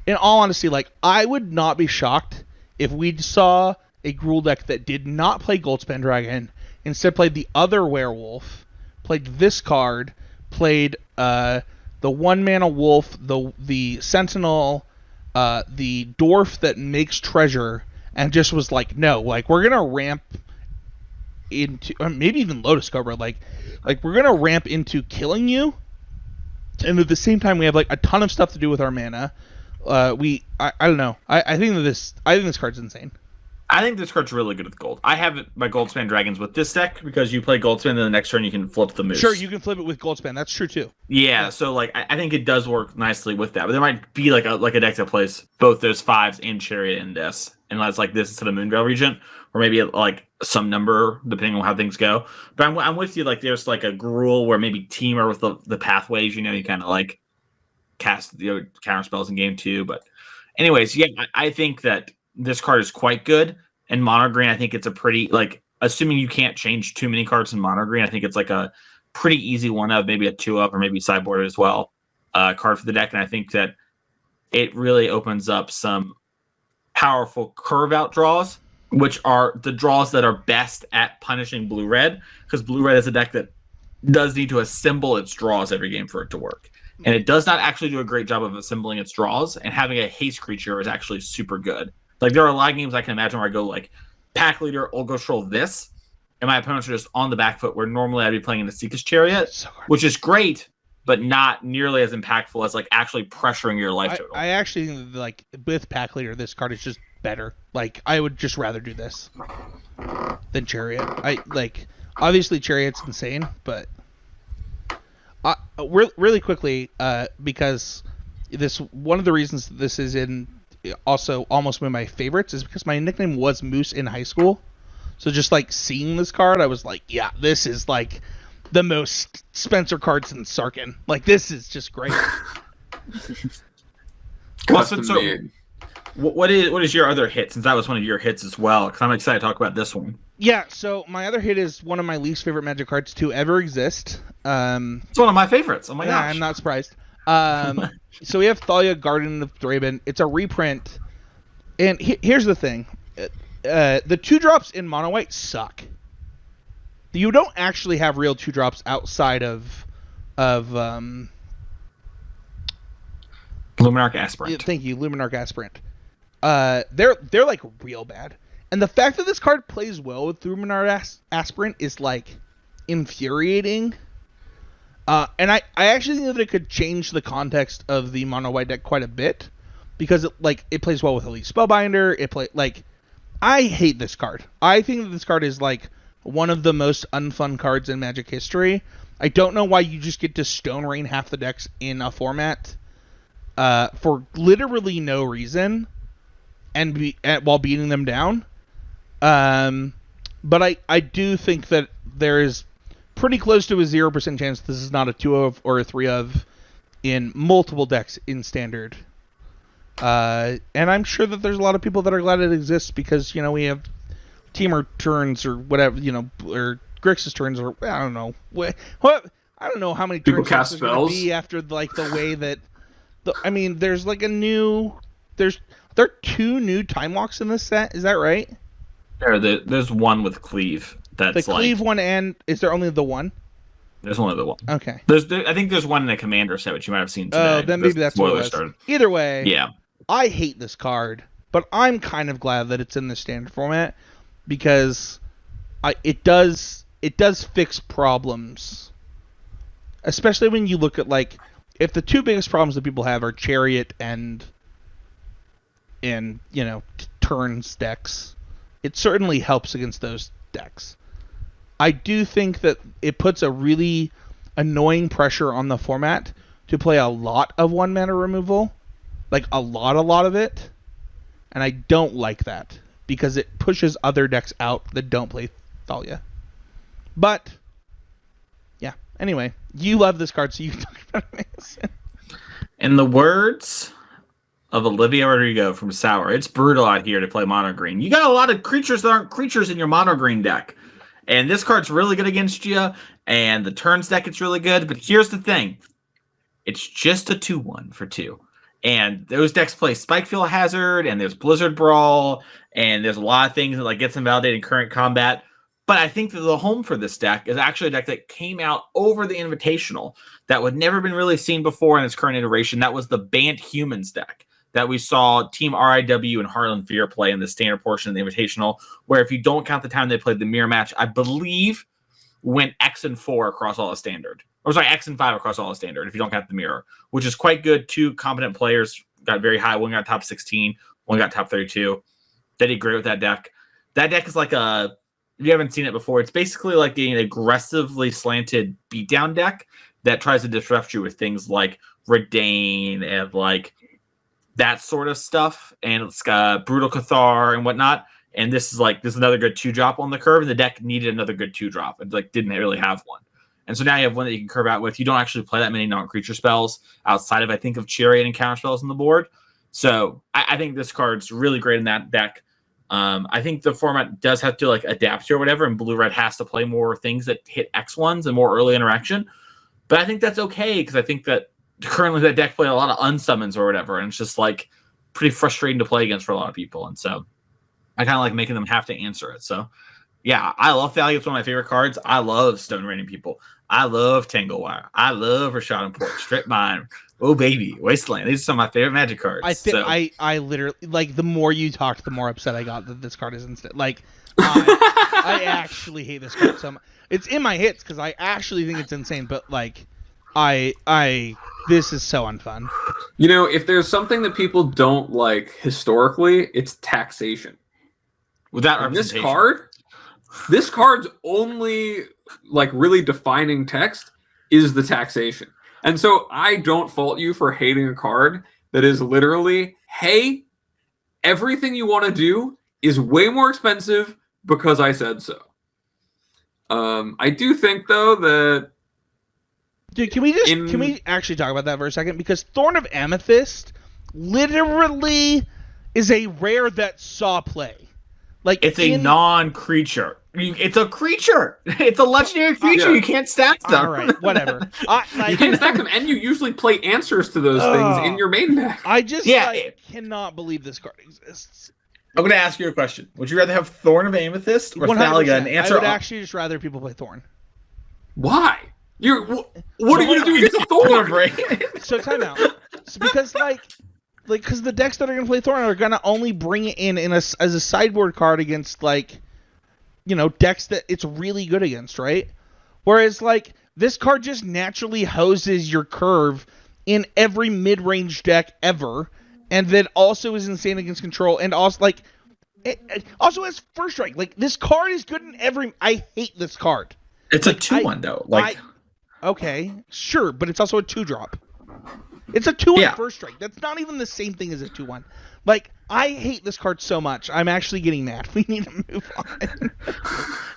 in all honesty, like I would not be shocked if we saw a Gruul deck that did not play Goldspan Dragon, instead played the other werewolf, played this card, played the 1-mana wolf, the sentinel, the dwarf that makes treasure, and just was like, no, like we're gonna ramp into, or maybe even Lotus Cobra, like we're gonna ramp into killing you, and at the same time we have like a ton of stuff to do with our mana. I don't know. I think this card's insane. I think this card's really good with gold. I have my Goldspan Dragons with this deck because you play Goldspan, then the next turn you can flip the moose. Sure, you can flip it with Goldspan. That's true too. Yeah, so like I think it does work nicely with that. But there might be like a deck that plays both those 5s and Chariot and this, and it's like this instead of Moonveil Regent, or maybe like some number depending on how things go. But I'm with you. Like there's like a Gruul where maybe Teamer with the pathways. You kind of like cast counter spells in game 2. But anyways, yeah, I think that this card is quite good. And mono green, I think it's a pretty, like, assuming you can't change too many cards in mono green, I think it's like a pretty easy one of maybe a 2-up or maybe sideboard as well card for the deck. And I think that it really opens up some powerful curve out draws, which are the draws that are best at punishing blue-red, because blue-red is a deck that does need to assemble its draws every game for it to work. And it does not actually do a great job of assembling its draws, and having a haste creature is actually super good. Like, there are a lot of games I can imagine where I go, like, Pack Leader, I'll go troll this, and my opponents are just on the back foot, where normally I'd be playing in the Seeker's Chariot, which is great, but not nearly as impactful as, like, actually pressuring your life total. I actually think, like, with Pack Leader, this card is just better. Like, I would just rather do this than Chariot. Obviously Chariot's insane, but really quickly, because one of the reasons this is in also almost one of my favorites is because my nickname was Moose in high school. So just like seeing this card, I was like, yeah, this is like the most Spencer card since Sarkin. Like, this is just great. What is your other hit, since that was one of your hits as well? Because I'm excited to talk about this one. Yeah, so my other hit is one of my least favorite Magic cards to ever exist. It's one of my favorites. Oh my gosh. I'm not surprised. So we have Thalia, Guardian of Thraben. It's a reprint. And here's the thing. The 2-drops in mono white suck. You don't actually have real 2-drops outside of Luminarch Aspirant. Thank you, Luminarch Aspirant. They're like real bad. And the fact that this card plays well with Luminarch Aspirant is like infuriating. And I actually think that it could change the context of the mono white deck quite a bit, because it plays well with Elite Spellbinder. I hate this card. I think that this card is like one of the most unfun cards in Magic history. I don't know why you just get to Stone Rain half the decks in a format for literally no reason, and while beating them down. But I do think that there is pretty close to a 0% chance this is not a 2 of or a 3 of in multiple decks in Standard. And I'm sure that there's a lot of people that are glad it exists, because, we have Teamer turns or whatever, or Grixis turns, or I don't know. What? I don't know how many people turns cast there's spells going to be after the way that... there's like a new... There are 2 new Time Walks in this set, is that right? There's one with Cleave. That's the Cleave one, and is there only the one? There's only the one. Okay. I think there's one in the Commander set, which you might have seen today. Oh, then maybe that's what it was. Started. Either way, yeah. I hate this card, but I'm kind of glad that it's in the Standard format, because it does fix problems. Especially when you look at, if the 2 biggest problems that people have are Chariot and turns decks, it certainly helps against those decks. I do think that it puts a really annoying pressure on the format to play a lot of 1-mana removal. Like, a lot of it. And I don't like that, because it pushes other decks out that don't play Thalia. But, yeah. Anyway, you love this card, so you can talk about it. In the words of Olivia Rodrigo from Sour, it's brutal out here to play mono green. You got a lot of creatures that aren't creatures in your mono green deck. And this card's really good against you, and the turns deck it's really good. But here's the thing. It's just a 2/1 for 2. And those decks play Spikefield Hazard, and there's Blizzard Brawl, and there's a lot of things that like gets invalidated in current combat. But I think that the home for this deck is actually a deck that came out over the Invitational that would never been really seen before in its current iteration. That was the Bant Humans deck that we saw Team RIW and Harlan Fear play in the standard portion of the Invitational, where if you don't count the time they played the mirror match, I believe went X and 4 across all the standard. Or sorry, X and 5 across all the standard, if you don't count the mirror, which is quite good. 2 competent players got very high. One got top 16, one got top 32. They did great with that deck. That deck is like a, if you haven't seen it before, it's basically like an aggressively slanted beatdown deck that tries to disrupt you with things like Redain and like that sort of stuff. And it's got Brutal Cathar and whatnot. And this is another good 2-drop on the curve. And the deck needed another good 2-drop. It like didn't really have one. And so now you have one that you can curve out with. You don't actually play that many non-creature spells outside of, I think, of Chariot and counter spells on the board. So I think this card's really great in that deck. I think the format does have to like adapt to or whatever, and blue-red has to play more things that hit X1s and more early interaction. But I think that's okay, because I think that currently that deck played a lot of unsummons or whatever, and it's just like pretty frustrating to play against for a lot of people. And so I kind of like making them have to answer it. So yeah, I love Thalia. It's one of my favorite cards. I love Stone Raining people. I love Tanglewire. I love Rashad and Port. Strip Mine. Oh baby, Wasteland. These are some of my favorite Magic cards. I think I literally like the more you talked, the more upset I got that this card is instant. Like I actually hate this card so much. It's in my hits because I actually think it's insane, but like this is so unfun. You know, if there's something that people don't like historically, it's taxation. Without representation. This card's only like really defining text is the taxation. And so I don't fault you for hating a card that is literally, hey, everything you want to do is way more expensive because I said so. I do think though that dude, can we actually talk about that for a second? Because Thorn of Amethyst literally is a rare that saw play. Like it's a non-creature. It's a creature. It's a legendary creature. Yeah. You can't stack them. All right, whatever. You can't stack them, and you usually play answers to those things in your main deck. I just cannot believe this card exists. I'm going to ask you a question. Would you rather have Thorn of Amethyst or 100%. Thalia? And answer. I would actually just rather people play Thorn. Why? What are you going to do against Thorn? So time out. Because because the decks that are going to play Thorn are going to only bring it in as a sideboard card against decks that it's really good against, right? Whereas this card just naturally hoses your curve in every mid-range deck ever, and then also is insane against control, and also it also has first strike. Like this card is good in every. I hate this card. It's a 2/1 though. Okay, sure, but it's also a 2-drop. It's a 2/1 first strike. That's not even the same thing as a 2/1. I hate this card so much. I'm actually getting mad. We need to move on.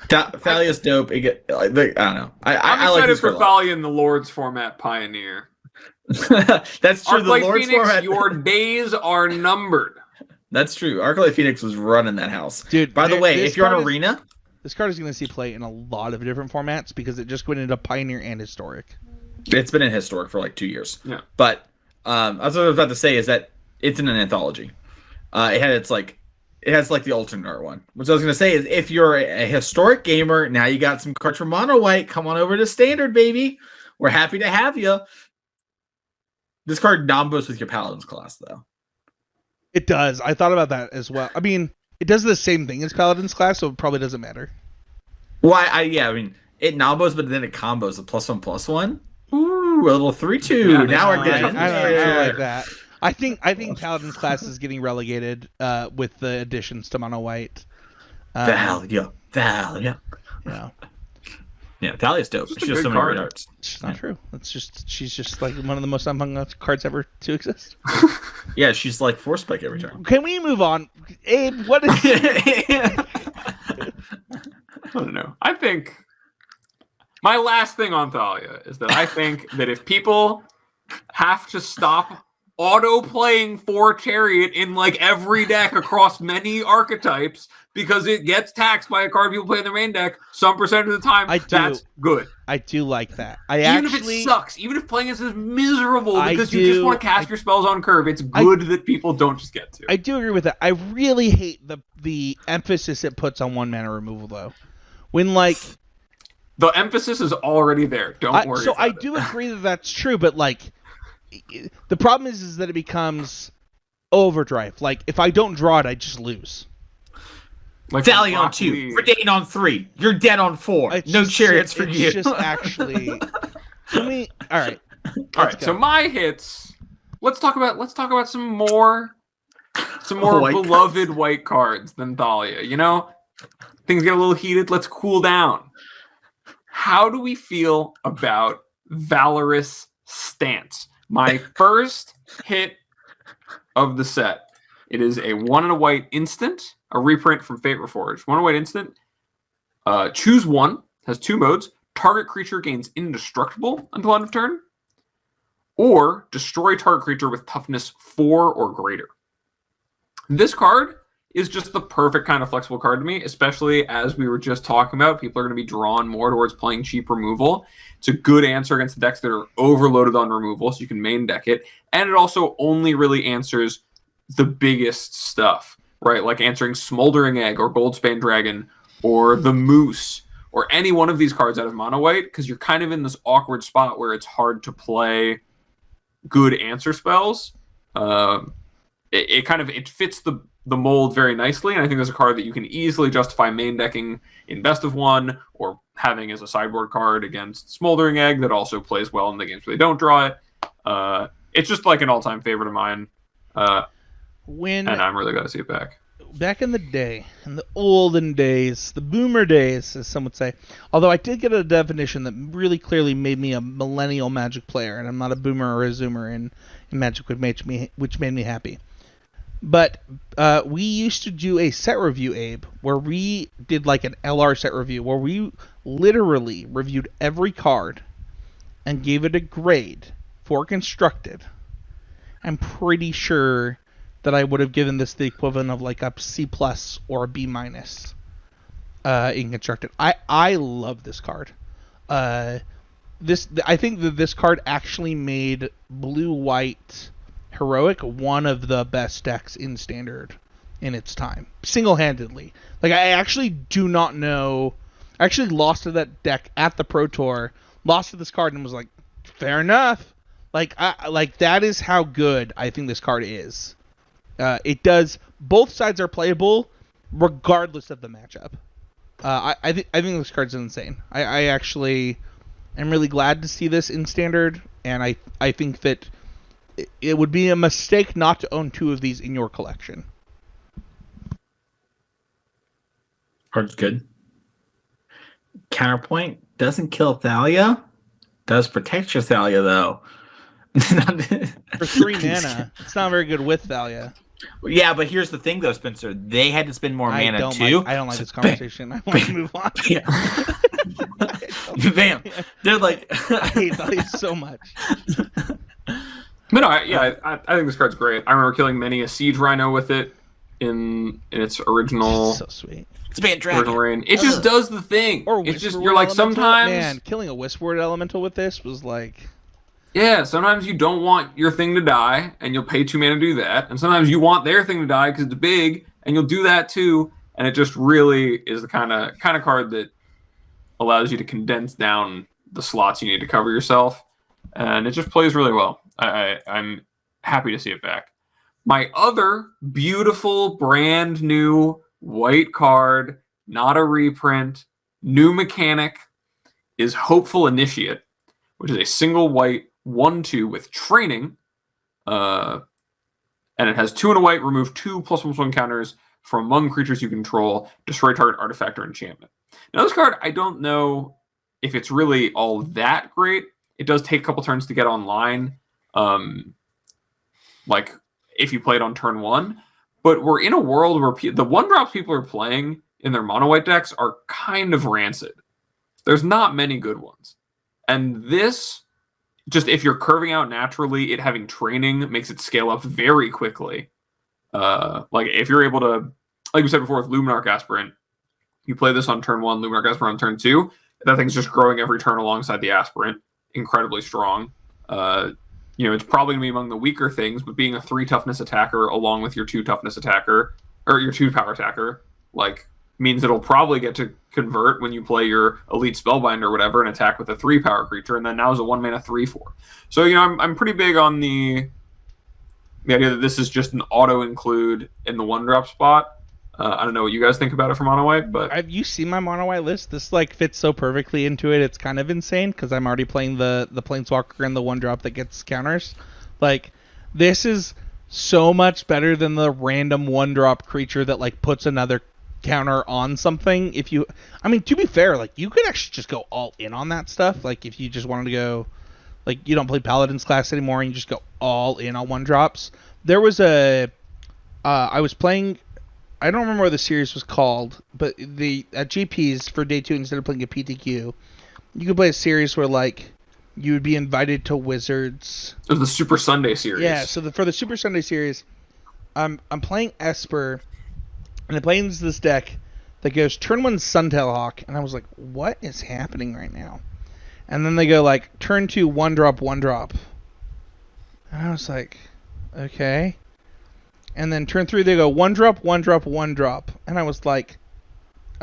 Thalia's dope. I don't know. I'm excited for Thalia in the Lords format Pioneer. That's true. Arclight the Lords Phoenix, format. Your days are numbered. That's true. Arclight Phoenix was running that house. Dude, by the way, if you're on Arena... This card is going to see play in a lot of different formats because it just went into Pioneer and Historic. It's been in Historic for 2 years. Yeah. But what I was about to say is that it's in an anthology. It has the alternate art one. Which I was going to say is if you're a Historic gamer, now you got some cards from Mono White, come on over to Standard, baby. We're happy to have you. This card nombos with your Paladins class, though. It does. I thought about that as well. I mean, it does the same thing as Paladins class, so it probably doesn't matter. Well, it nombos, but then it combos a +1/+1. Ooh, a little 3/2. Yeah, now we're getting. I like that. I think Paladins class is getting relegated with the additions to Mono White. Thalia. Yeah. Yeah, Thalia's dope. It's just so many great arts. It's not true. She's just one of the most unhung cards ever to exist. Yeah, she's like Force Spike every turn. Can we move on? Abe, what is I don't know. I think my last thing on Thalia is that I think that if people have to stop auto-playing for Chariot in like every deck across many archetypes because it gets taxed by a card people play in their main deck some percent of the time. That's good. I do like that. Even if it sucks, even if playing this is miserable because you just want to cast your spells on curve, it's good that people don't just get to. I do agree with that. I really hate the emphasis it puts on 1-mana removal, though. When, like... The emphasis is already there. Don't worry So about it. I do agree that that's true, but, like... The problem is that it becomes overdrive. Like, if I don't draw it, I just lose. Like Thalia on 2, Verdane on 3. You're dead on 4. No Chariots for you. It's just actually... All right. All right. So my hits. Let's talk about some more beloved white cards than Thalia. You know, things get a little heated. Let's cool down. How do we feel about Valorous Stance? My first hit of the set. It is a 1 and a white instant, a reprint from Fate Reforged. 1 and a white instant. Choose one. Has 2 modes. Target creature gains indestructible until end of turn. Or destroy target creature with toughness 4 or greater. This card is just the perfect kind of flexible card to me, especially as we were just talking about. People are going to be drawn more towards playing cheap removal. It's a good answer against the decks that are overloaded on removal, so you can main deck it. And it also only really answers the biggest stuff, right? Like answering Smoldering Egg or Goldspan Dragon or the Moose or any one of these cards out of mono white, because you're kind of in this awkward spot where it's hard to play good answer spells. It fits the mold very nicely, and I think there's a card that you can easily justify main decking in best of 1 or having as a sideboard card against Smoldering Egg that also plays well in the games where they don't draw it. It's just like an all-time favorite of mine, and I'm really glad to see it back. Back in the day, in the olden days, the boomer days, as some would say, although I did get a definition that really clearly made me a millennial Magic player, and I'm not a boomer or a zoomer in Magic, which made me happy. But we used to do a set review, Abe, where we did like an LR set review, where we literally reviewed every card and gave it a grade for constructed. I'm pretty sure that I would have given this the equivalent of like a C+ or a B- in constructed. I love this card. I think that this card actually made blue-white Heroic one of the best decks in Standard in its time, single-handedly. Like, I actually do not know. I actually lost to that deck at the Pro Tour, lost to this card, and was like, fair enough. Like that is how good I think this card is. It does. Both sides are playable, regardless of the matchup. I think this card's insane. I actually am really glad to see this in Standard, and I think that it would be a mistake not to own 2 of these in your collection. Card's good. Counterpoint, doesn't kill Thalia. Does protect your Thalia, though. For 3 mana. It's not very good with Thalia. Yeah, but here's the thing, though, Spencer. They had to spend more mana, too. I don't like this conversation. I want to move on. Yeah. Bam. They're like... I hate Thalia so much. But no, I think this card's great. I remember killing many a Siege Rhino with it in its original... So sweet. Original reign. It just does the thing. Or it's just, you're like, sometimes... Man, killing a Whisperword Elemental with this was like... Yeah, sometimes you don't want your thing to die, and you'll pay 2 mana to do that. And sometimes you want their thing to die because it's big, and you'll do that too. And it just really is the kind of card that allows you to condense down the slots you need to cover yourself. And it just plays really well. I'm happy to see it back. My other beautiful, brand new white card, not a reprint, new mechanic, is Hopeful Initiate, which is a single white 1/2 with training. And it has 2 and a white, remove 2 +1/+1 counters from among creatures you control, destroy target artifact or enchantment. Now, this card, I don't know if it's really all that great. It does take a couple turns to get online. Like if you play it on turn 1, but we're in a world where the 1-drops people are playing in their mono white decks are kind of rancid. There's not many good ones, and this just if you're curving out naturally, it having training makes it scale up very quickly. Like if you're able to, like we said before with Luminarch Aspirant, you play this on turn 1, Luminarch Aspirant on turn 2, that thing's just growing every turn alongside the Aspirant. Incredibly strong. It's probably going to be among the weaker things, but being a 3 toughness attacker along with your 2 toughness attacker, or your 2 power attacker, like, means it'll probably get to convert when you play your elite Spellbinder or whatever and attack with a 3 power creature, and then now is a 1 mana 3/4. So, I'm pretty big on the idea that this is just an auto include in the 1-drop spot. I don't know what you guys think about it for Mono White, but have you seen my Mono White list? This fits so perfectly into it. It's kind of insane because I'm already playing the Planeswalker and the 1-drop that gets counters. Like, this is so much better than the random 1-drop creature that puts another counter on something. To be fair, you could actually just go all in on that stuff. Like, if you just wanted to go, you don't play Paladin's class anymore and you just go all in on 1-drops. There was I was playing. I don't remember what the series was called, but at GPs for day 2, instead of playing a PTQ, you could play a series where you would be invited to Wizards. It was the Super Sunday series. Yeah, so for the Super Sunday series, I'm playing Esper, and it plays this deck that goes turn 1 Suntail Hawk, and I was like, what is happening right now? And then they go turn 2 1-drop 1-drop, and I was like, okay. And then turn 3, they go 1-drop, 1-drop, 1-drop. And I was like,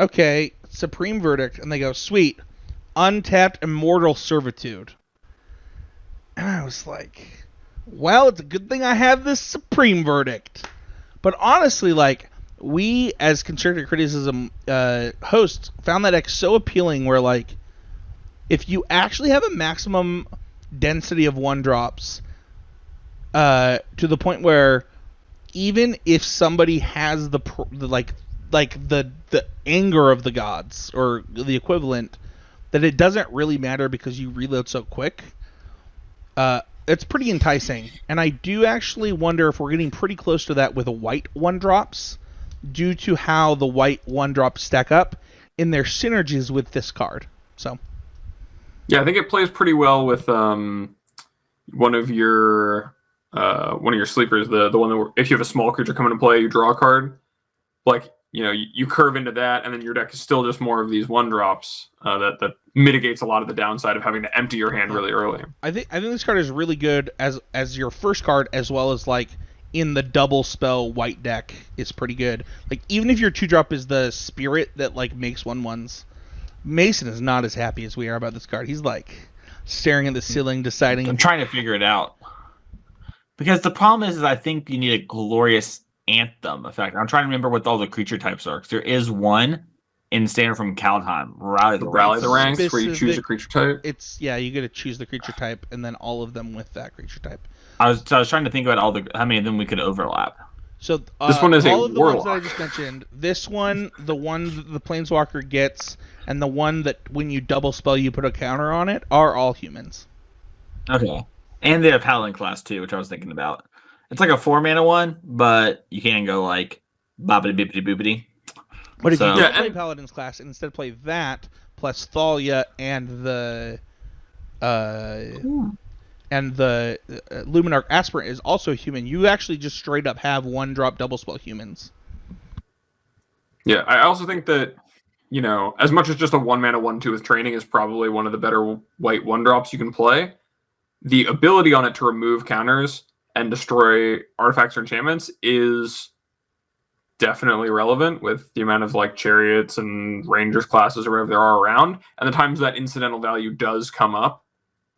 okay, Supreme Verdict. And they go, sweet, untapped Immortal Servitude. And I was like, well, it's a good thing I have this Supreme Verdict. But honestly, we, as Constructive Criticism hosts, found that deck so appealing where, if you actually have a maximum density of 1-drops, to the point where even if somebody has the anger of the gods or the equivalent, that it doesn't really matter because you reload so quick. It's pretty enticing, and I do actually wonder if we're getting pretty close to that with white 1-drops, due to how the white 1-drops stack up in their synergies with this card. So, yeah, I think it plays pretty well with one of your sleepers, the one that if you have a small creature come into play, you draw a card. You curve into that, and then your deck is still just more of these 1-drops that mitigates a lot of the downside of having to empty your hand really early. I think this card is really good as your first card, as well as in the double spell white deck is pretty good. Even if your 2-drop is the spirit that makes 1/1s, Mason is not as happy as we are about this card. He's staring at the ceiling, deciding. I'm trying to figure it out. Because the problem is I think you need a glorious anthem effect. I'm trying to remember what all the creature types are. Because there is one in Standard from Kaldheim, Rally the Ranks, where you choose a creature type. You got to choose the creature type, and then all of them with that creature type. I was trying to think about how many of them we could overlap. So this one is all a of the warlock. ones that I just mentioned. This one, the one that the Planeswalker gets, and the one that when you double spell you put a counter on it, are all humans. Okay. And they have Paladin class too, which I was thinking about. It's a 4-mana one, but you can go bobbity bippity boopity. But if you don't play Paladin's class and instead play that plus Thalia and the Luminarch Aspirant is also human, you actually just straight up have 1-drop double spell humans. Yeah, I also think that as much as just a 1-mana 1/2 with training is probably one of the better white 1-drops you can play, the ability on it to remove counters and destroy artifacts or enchantments is definitely relevant with the amount of chariots and rangers classes or whatever there are around, and the times that incidental value does come up.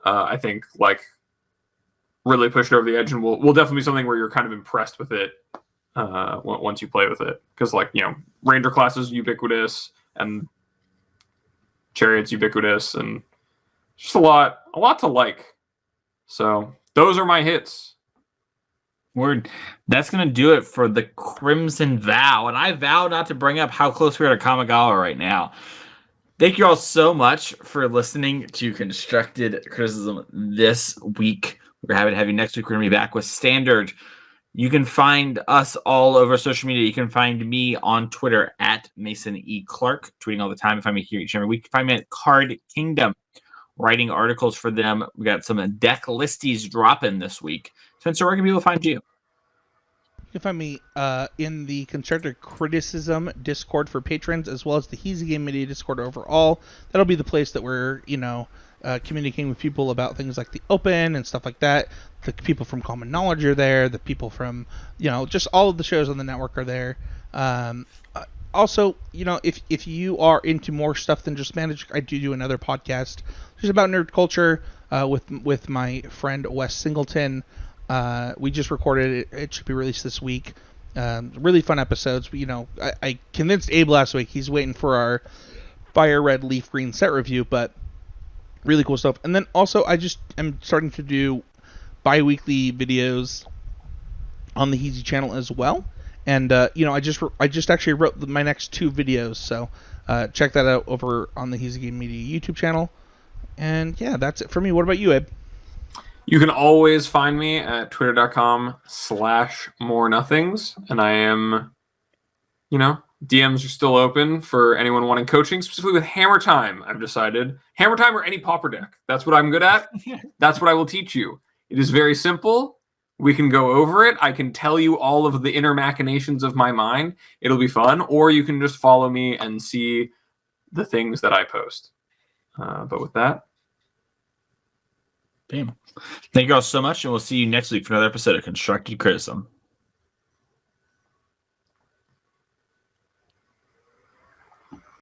I think really push it over the edge, and will definitely be something where you're kind of impressed with it once you play with it, because ranger classes ubiquitous and chariots ubiquitous, and just a lot to like. So those are my hits. That's going to do it for the Crimson Vow. And I vow not to bring up how close we are to Kamigawa right now. Thank you all so much for listening to Constructed Criticism this week. We're happy to have you next week. We're going to be back with Standard. You can find us all over social media. You can find me on Twitter at Mason E. Clark, tweeting all the time. If I'm here each and every week, find me at Card Kingdom. writing articles for them. We got some deck listies dropping this week. Spencer, where can people find you? You can find me in the Constructive Criticism Discord for patrons, as well as the Heezy Game Media Discord overall. That'll be the place that we're, communicating with people about things like the Open and stuff like that. The people from Common Knowledge are there. The people from, just all of the shows on the network are there. Also, if you are into more stuff than just Magic, I do another podcast just about nerd culture with my friend Wes Singleton. We just recorded it. It should be released this week. Really fun episodes. I convinced Abe last week. He's waiting for our Fire Red Leaf Green set review, but really cool stuff. And then also, I just am starting to do bi-weekly videos on the Heezy channel as well. And I just actually wrote my next 2 videos, so check that out over on the Heezy Game Media YouTube channel. And yeah, that's it for me. What about you, Abe? You can always find me at twitter.com/morenothings. And I am, DMs are still open for anyone wanting coaching, specifically with Hammer Time, I've decided. Hammer Time or any Pauper deck. That's what I'm good at. That's what I will teach you. It is very simple. We can go over it. I can tell you all of the inner machinations of my mind. It'll be fun. Or you can just follow me and see the things that I post. But with that, bam. Thank you all so much, and we'll see you next week for another episode of Constructed Criticism.